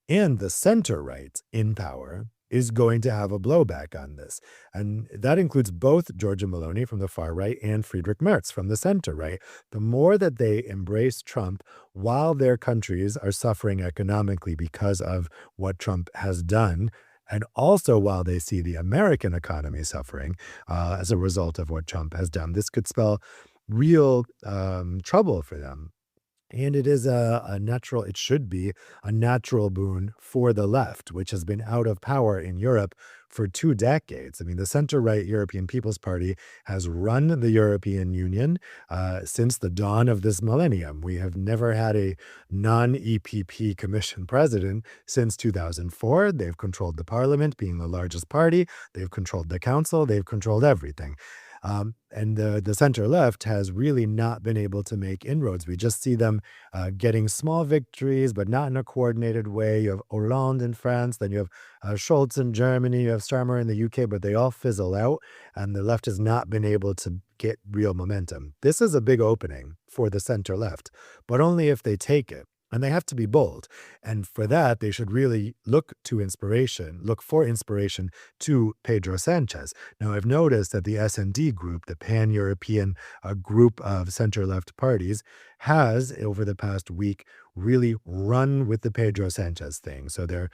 and the center right in power is going to have a blowback on this. And that includes both Giorgia Meloni from the far right and Friedrich Merz from the center right. The more that they embrace Trump while their countries are suffering economically because of what Trump has done, and also while they see the American economy suffering as a result of what Trump has done, this could spell real trouble for them. And it is it should be a natural boon for the left, which has been out of power in Europe for 2 decades. I mean, the center-right European People's Party has run the European Union since the dawn of this millennium. We have never had a non-EPP Commission president since 2004. They've controlled the parliament, being the largest party. They've controlled the council. They've controlled everything. And the center left has really not been able to make inroads. We just see them getting small victories, but not in a coordinated way. You have Hollande in France, then you have Scholz in Germany, you have Starmer in the UK, but they all fizzle out, and the left has not been able to get real momentum. This is a big opening for the center left, but only if they take it. And they have to be bold. And for that, they should really look for inspiration to Pedro Sanchez. Now, I've noticed that the S&D group, the pan-European group of center-left parties, has, over the past week, really run with the Pedro Sanchez thing. So they're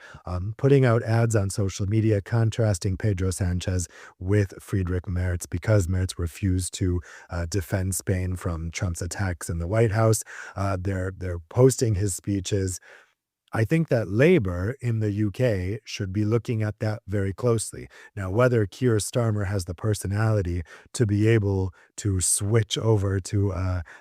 putting out ads on social media contrasting Pedro Sanchez with Friedrich Merz because Merz refused to defend Spain from Trump's attacks in the White House. They're posting his speeches. I think that Labour in the UK should be looking at that very closely. Now, whether Keir Starmer has the personality to be able to switch over to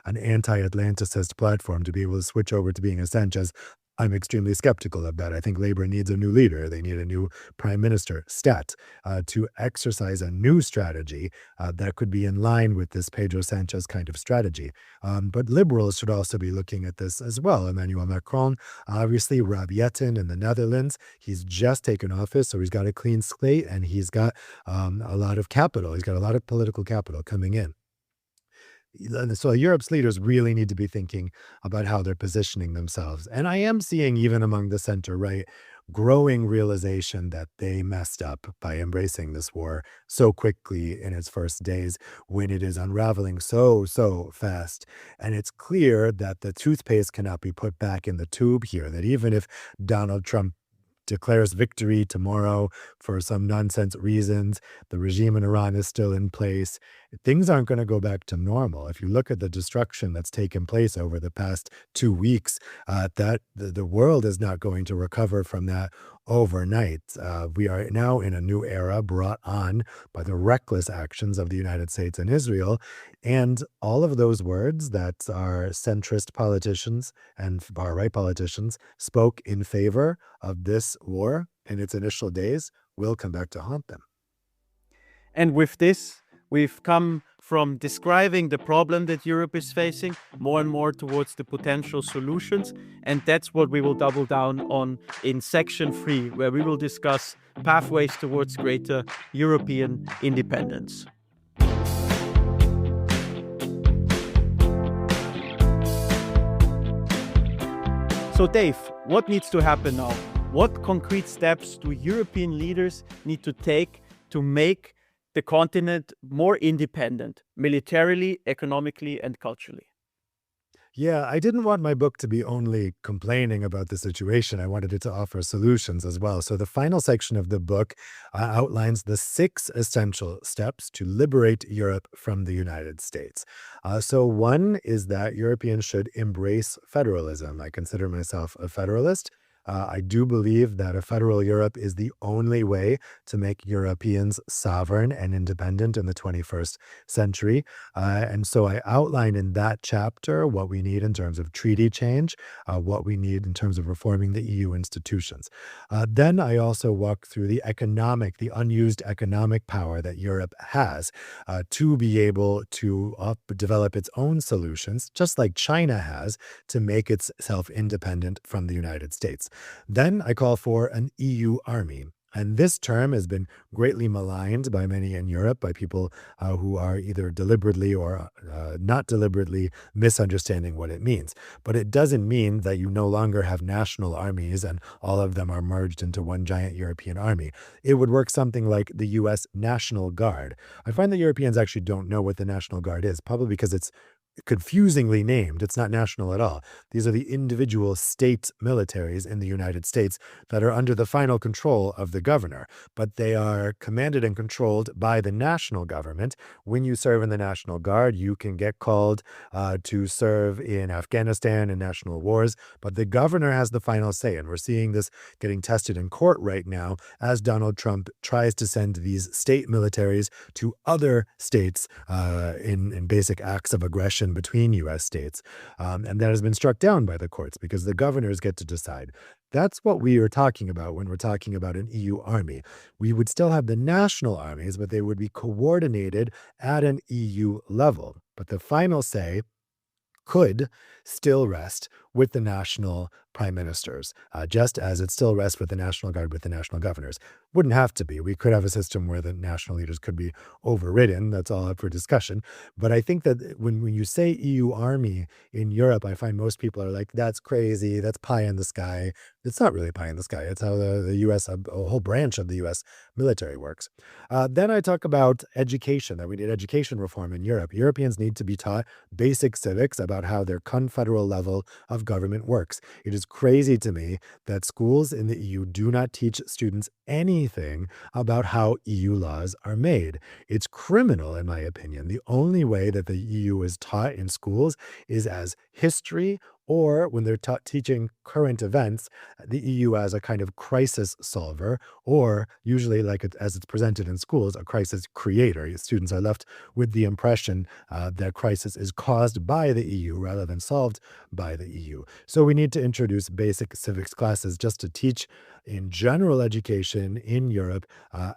an anti-Atlanticist platform, to be able to switch over to being a Sanchez, I'm extremely skeptical of that. I think Labour needs a new leader. They need a new prime minister, to exercise a new strategy that could be in line with this Pedro Sanchez kind of strategy. But Liberals should also be looking at this as well. Emmanuel Macron, obviously, Rob Yetten in the Netherlands, he's just taken office, so he's got a clean slate, and he's got a lot of capital. He's got a lot of political capital coming in. So Europe's leaders really need to be thinking about how they're positioning themselves. And I am seeing, even among the center-right, growing realization that they messed up by embracing this war so quickly in its first days when it is unraveling so fast. And it's clear that the toothpaste cannot be put back in the tube here, that even if Donald Trump declares victory tomorrow for some nonsense reasons, the regime in Iran is still in place, things aren't going to go back to normal. If you look at the destruction that's taken place over the past 2 weeks, that the world is not going to recover from that overnight. We are now in a new era brought on by the reckless actions of the United States and Israel. And all of those words that our centrist politicians and far-right politicians spoke in favor of this war in its initial days will come back to haunt them. And with this, we've come from describing the problem that Europe is facing more and more towards the potential solutions. And that's what we will double down on in section 3, where we will discuss pathways towards greater European independence. So Dave, what needs to happen now? What concrete steps do European leaders need to take to make the continent more independent, militarily, economically, and culturally? Yeah, I didn't want my book to be only complaining about the situation. I wanted it to offer solutions as well. So the final section of the book outlines the 6 essential steps to liberate Europe from the United States. So one is that Europeans should embrace federalism. I consider myself a federalist. I do believe that a federal Europe is the only way to make Europeans sovereign and independent in the 21st century. And so I outline in that chapter what we need in terms of treaty change, what we need in terms of reforming the EU institutions. Then I also walk through the unused economic power that Europe has to be able to develop its own solutions, just like China has, to make itself independent from the United States. Then I call for an EU army. And this term has been greatly maligned by many in Europe, by people who are either deliberately or not deliberately misunderstanding what it means. But it doesn't mean that you no longer have national armies and all of them are merged into one giant European army. It would work something like the US National Guard. I find that Europeans actually don't know what the National Guard is, probably because it's confusingly named. It's not national at all. These are the individual state militaries in the United States that are under the final control of the governor, but they are commanded and controlled by the national government. When you serve in the National Guard, you can get called to serve in Afghanistan and national wars, but the governor has the final say. And we're seeing this getting tested in court right now as Donald Trump tries to send these state militaries to other states in basic acts of aggression between U.S. states. And that has been struck down by the courts because the governors get to decide. That's what we are talking about when we're talking about an EU army. We would still have the national armies, but they would be coordinated at an EU level. But the final say could still rest with the national prime ministers, just as it still rests with the National Guard with the national governors. Wouldn't have to be. We could have a system where the national leaders could be overridden. That's all up for discussion. But I think that when you say EU army in Europe, I find most people are like, that's crazy. That's pie in the sky. It's not really pie in the sky. It's how the U.S., a whole branch of the U.S. military works. Then I talk about education, that we need education reform in Europe. Europeans need to be taught basic civics about how their confederal level of government works. It is crazy to me that schools in the EU do not teach students anything about how EU laws are made. It's criminal, in my opinion. The only way that the EU is taught in schools is as history, or when they're teaching current events, the EU as a kind of crisis solver, or usually, as it's presented in schools, a crisis creator. Students are left with the impression that crisis is caused by the EU rather than solved by the EU. So we need to introduce basic civics classes just to teach in general education in Europe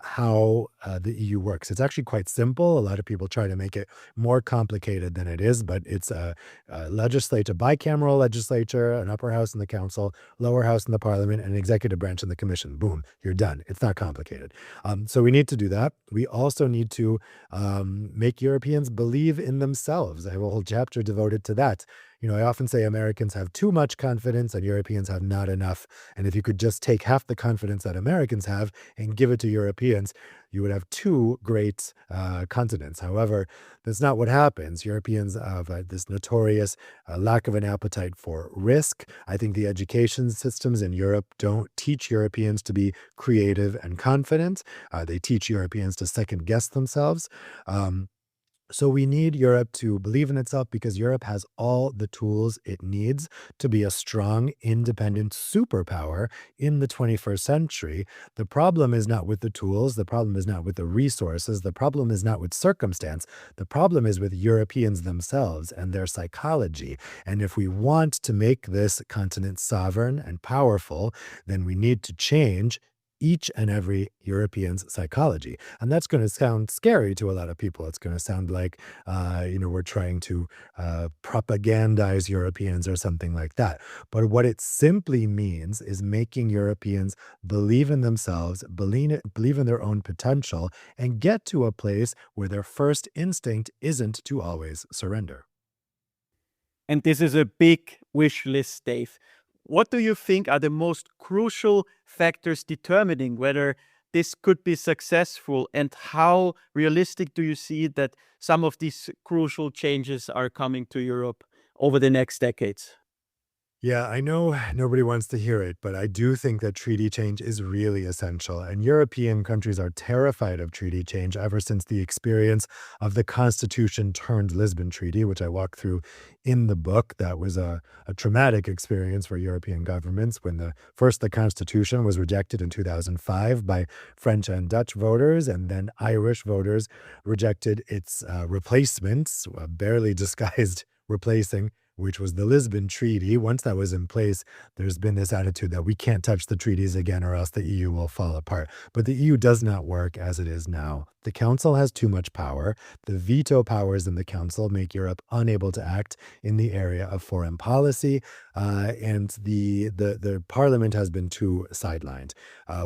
how the EU works. It's actually quite simple. A lot of people try to make it more complicated than it is, but it's a bicameral legislature, an upper house in the council, lower house in the parliament, and an executive branch in the commission. Boom, you're done. It's not complicated. So we need to do that. We also need to make Europeans believe in themselves. I have a whole chapter devoted to that. I often say Americans have too much confidence and Europeans have not enough. And if you could just take half the confidence that Americans have and give it to Europeans, you would have two great continents. However, that's not what happens. Europeans have this notorious lack of an appetite for risk. I think the education systems in Europe don't teach Europeans to be creative and confident. They teach Europeans to second guess themselves. So we need Europe to believe in itself because Europe has all the tools it needs to be a strong, independent superpower in the 21st century. The problem is not with the tools. The problem is not with the resources. The problem is not with circumstance. The problem is with Europeans themselves and their psychology. And if we want to make this continent sovereign and powerful, then we need to change each and every European's psychology. And that's going to sound scary to a lot of people. It's going to sound like, we're trying to propagandize Europeans or something like that. But what it simply means is making Europeans believe in themselves, believe in their own potential, and get to a place where their first instinct isn't to always surrender. And this is a big wish list, Dave. What do you think are the most crucial factors determining whether this could be successful, and how realistic do you see that some of these crucial changes are coming to Europe over the next decades. Yeah, I know nobody wants to hear it, but I do think that treaty change is really essential. And European countries are terrified of treaty change ever since the experience of the Constitution turned Lisbon Treaty, which I walk through in the book. That was a traumatic experience for European governments when the Constitution was rejected in 2005 by French and Dutch voters, and then Irish voters rejected its replacements, a barely disguised replacing, which was the Lisbon Treaty. Once that was in place, there's been this attitude that we can't touch the treaties again or else the EU will fall apart. But the EU does not work as it is now. The Council has too much power. The veto powers in the Council make Europe unable to act in the area of foreign policy, and the Parliament has been too sidelined.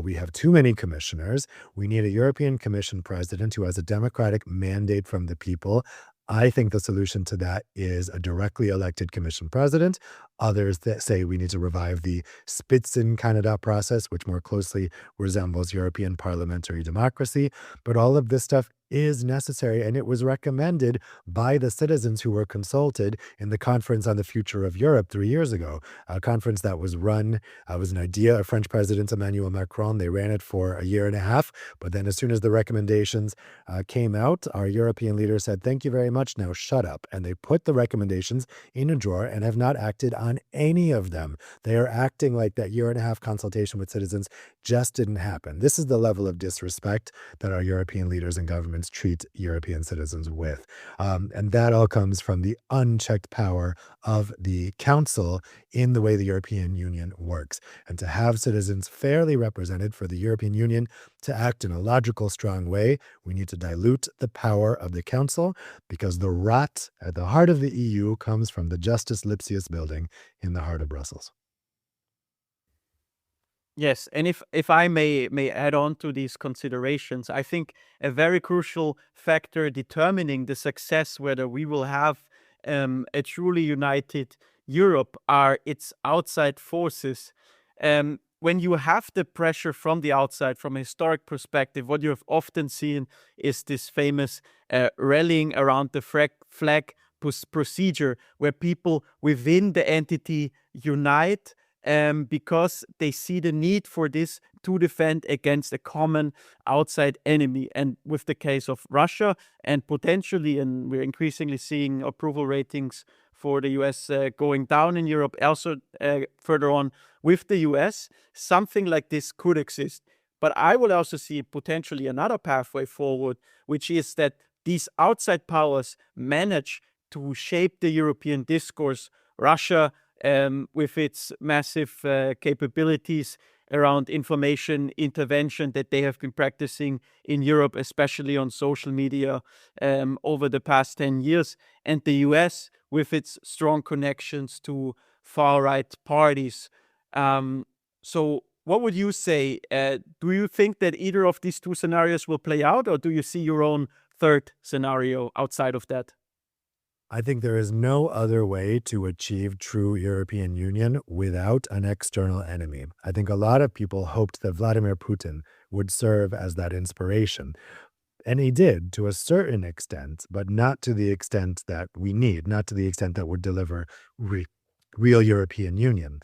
We have too many commissioners. We need a European Commission president who has a democratic mandate from the people. I think the solution to that is a directly elected commission president. Others that say we need to revive the Spitzenkandidat process, which more closely resembles European parliamentary democracy. But all of this stuff is necessary, and it was recommended by the citizens who were consulted in the Conference on the Future of Europe 3 years ago, a conference that was run, was an idea of French President Emmanuel Macron. They ran it for a year and a half, but then as soon as the recommendations came out, our European leaders said, thank you very much, now shut up. And they put the recommendations in a drawer and have not acted on any of them. They are acting like that year and a half consultation with citizens just didn't happen. This is the level of disrespect that our European leaders and governments treat European citizens with. And that all comes from the unchecked power of the Council in the way the European Union works. And to have citizens fairly represented for the European Union to act in a logical, strong way, we need to dilute the power of the Council, because the rot at the heart of the EU comes from the Justus Lipsius building in the heart of Brussels. Yes, and if I may add on to these considerations, I think a very crucial factor determining the success, whether we will have a truly united Europe, are its outside forces. When you have the pressure from the outside, from a historic perspective, what you have often seen is this famous rallying around the flag procedure, where people within the entity unite because they see the need for this to defend against a common outside enemy. And with the case of Russia, and potentially, and we're increasingly seeing approval ratings for the US going down in Europe, also further on with the US, something like this could exist. But I will also see potentially another pathway forward, which is that these outside powers manage to shape the European discourse. Russia, with its massive capabilities around information intervention that they have been practicing in Europe, especially on social media over the past 10 years, and the US with its strong connections to far-right parties. So what would you say? Do you think that either of these two scenarios will play out, or do you see your own third scenario outside of that? I think there is no other way to achieve true European Union without an external enemy. I think a lot of people hoped that Vladimir Putin would serve as that inspiration. And he did to a certain extent, but not to the extent that we need, not to the extent that would deliver real European Union.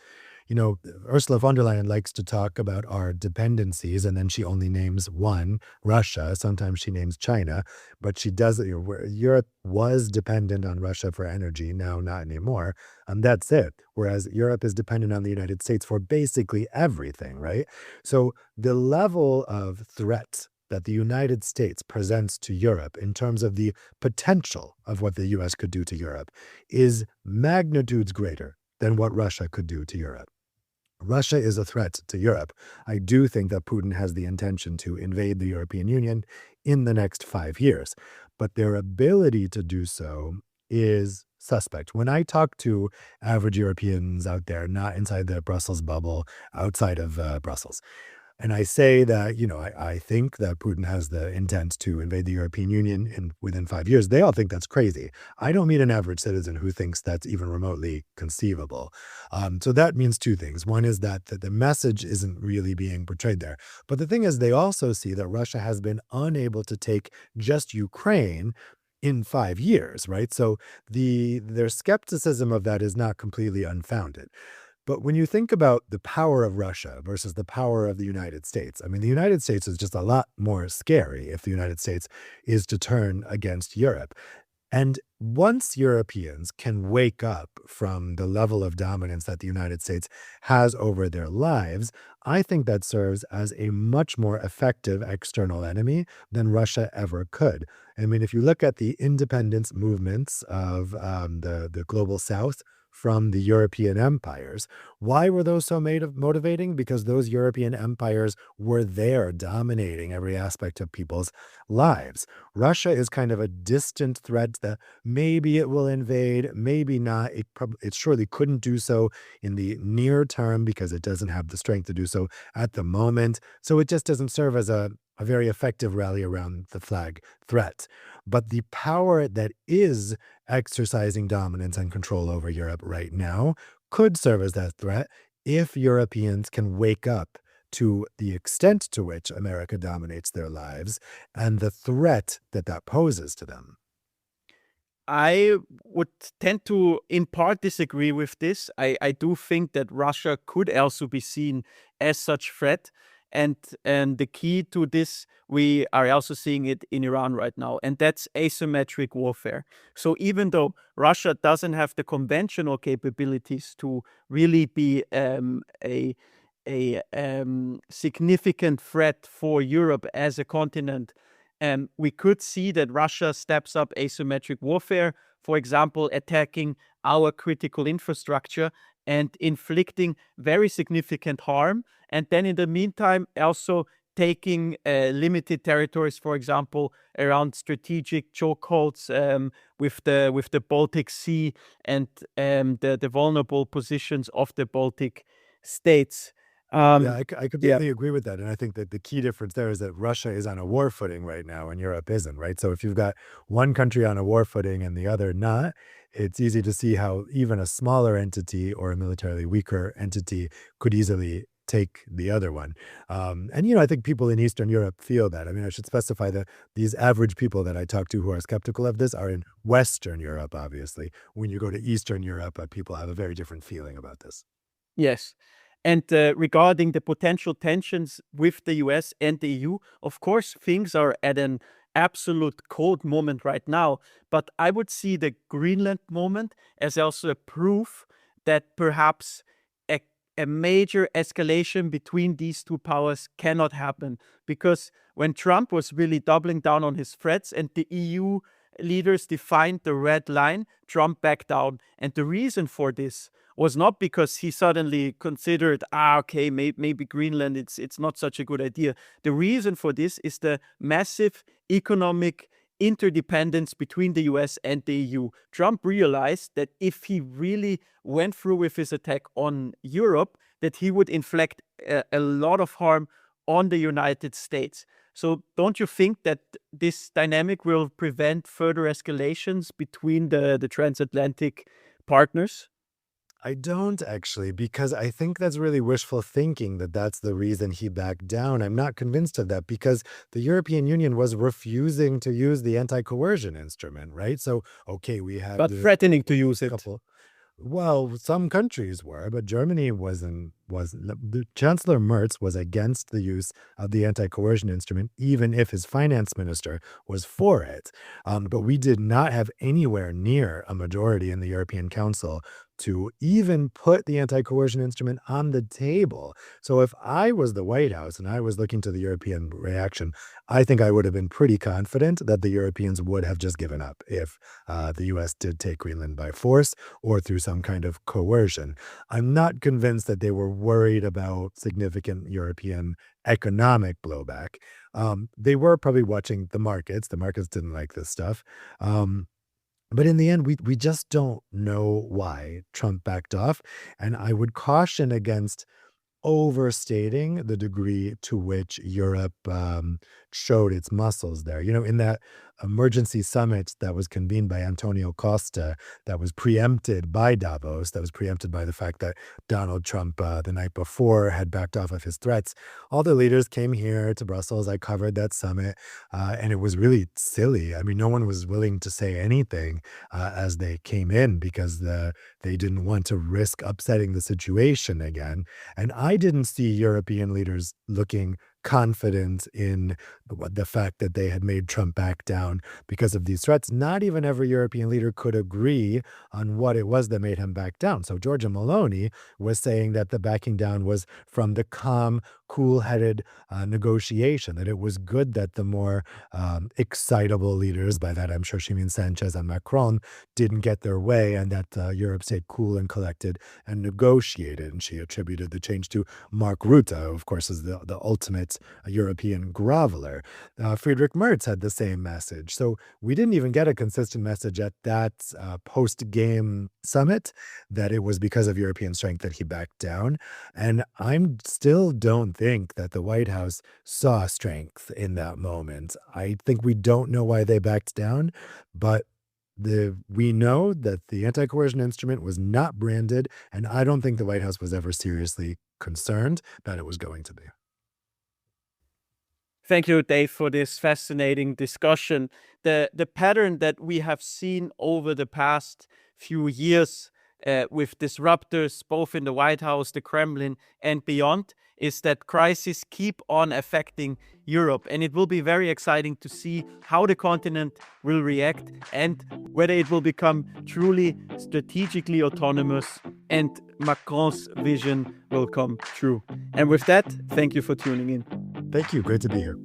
You know, Ursula von der Leyen likes to talk about our dependencies, and then she only names one, Russia. Sometimes she names China, but she does. Europe was dependent on Russia for energy, now not anymore, and that's it. Whereas Europe is dependent on the United States for basically everything, right? So the level of threat that the United States presents to Europe in terms of the potential of what the US could do to Europe is magnitudes greater than what Russia could do to Europe. Russia is a threat to Europe. I do think that Putin has the intention to invade the European Union in the next 5 years, but their ability to do so is suspect. When I talk to average Europeans out there, not inside the Brussels bubble, outside of Brussels, and I say that, I think that Putin has the intent to invade the European Union within 5 years. They all think that's crazy. I don't meet an average citizen who thinks that's even remotely conceivable. So that means two things. One is that the message isn't really being portrayed there. But the thing is, they also see that Russia has been unable to take just Ukraine, in 5 years, right? So their skepticism of that is not completely unfounded. But when you think about the power of Russia versus the power of the United States, I mean, the United States is just a lot more scary if the United States is to turn against Europe. And once Europeans can wake up from the level of dominance that the United States has over their lives, I think that serves as a much more effective external enemy than Russia ever could. I mean, if you look at the independence movements of the global South from the European empires, why were those so motivating? Because those European empires were there dominating every aspect of people's lives. Russia is kind of a distant threat that maybe it will invade, maybe not. It surely couldn't do so in the near term because it doesn't have the strength to do so at the moment. So it just doesn't serve as a very effective rally around the flag threat. But the power that is exercising dominance and control over Europe right now could serve as that threat if Europeans can wake up to the extent to which America dominates their lives and the threat that that poses to them. I would tend to, in part, disagree with this. I do think that Russia could also be seen as such threat, and the key to this, we are also seeing it in Iran right now, and that's asymmetric warfare. So even though Russia doesn't have the conventional capabilities to really be a significant threat for Europe as a continent, we could see that Russia steps up asymmetric warfare, for example, attacking our critical infrastructure and inflicting very significant harm. And then in the meantime, also taking limited territories, for example, around strategic chokeholds with the Baltic Sea and the vulnerable positions of the Baltic states. Yeah, I Yeah. completely agree with that. And I think that the key difference there is that Russia is on a war footing right now and Europe isn't, right? So if you've got one country on a war footing and the other not, it's easy to see how even a smaller entity or a militarily weaker entity could easily take the other one. I think people in Eastern Europe feel that. I mean, I should specify that these average people that I talk to who are skeptical of this are in Western Europe, obviously. When you go to Eastern Europe, people have a very different feeling about this. Yes. And regarding the potential tensions with the US and the EU, of course, things are at an absolute cold moment right now. But I would see the Greenland moment as also a proof that perhaps a, a major escalation between these two powers cannot happen. Because when Trump was really doubling down on his threats and the EU leaders defined the red line, Trump backed down. And the reason for this was not because he suddenly considered, okay, maybe Greenland, it's not such a good idea. The reason for this is the massive economic interdependence between the US and the EU. Trump realized that if he really went through with his attack on Europe, that he would inflict a lot of harm on the United States. So don't you think that this dynamic will prevent further escalations between the transatlantic partners? I don't actually, because I think that's really wishful thinking that that's the reason he backed down. I'm not convinced of that because the European Union was refusing to use the anti-coercion instrument, right? So, okay, we had But the threatening to use it. couple. Well, some countries were, but Germany wasn't. Was the Chancellor Merz was against the use of the anti-coercion instrument, even if his finance minister was for it. But we did not have anywhere near a majority in the European Council to even put the anti-coercion instrument on the table. So if I was the White House and I was looking to the European reaction, I think I would have been pretty confident that the Europeans would have just given up if the U.S. did take Greenland by force or through some kind of coercion. I'm not convinced that they were worried about significant European economic blowback. They were probably watching the markets. The markets didn't like this stuff. But in the end, we just don't know why Trump backed off. And I would caution against overstating the degree to which Europe showed its muscles there. In that emergency summit that was convened by Antonio Costa, that was preempted by Davos, that was preempted by the fact that Donald Trump the night before had backed off of his threats. All the leaders came here to Brussels. I covered that summit, and it was really silly. I mean, no one was willing to say anything as they came in because they didn't want to risk upsetting the situation again. And I didn't see European leaders looking confident in the fact that they had made Trump back down because of these threats. Not even every European leader could agree on what it was that made him back down. So Giorgia Meloni was saying that the backing down was from the calm, cool-headed negotiation, that it was good that the more excitable leaders, by that I'm sure she means Sanchez and Macron, didn't get their way, and that Europe stayed cool and collected and negotiated. And she attributed the change to Mark Rutte, who of course is the ultimate European groveler. Friedrich Merz had the same message. So we didn't even get a consistent message at that post-game summit that it was because of European strength that he backed down. And I still don't think that the White House saw strength in that moment. I think we don't know why they backed down, but we know that the anti-coercion instrument was not branded, and I don't think the White House was ever seriously concerned that it was going to be. Thank you, Dave, for this fascinating discussion. The pattern that we have seen over the past few years with disruptors, both in the White House, the Kremlin, and beyond, is that crises keep on affecting Europe. And it will be very exciting to see how the continent will react and whether it will become truly strategically autonomous and Macron's vision will come true. And with that, thank you for tuning in. Thank you. Great to be here.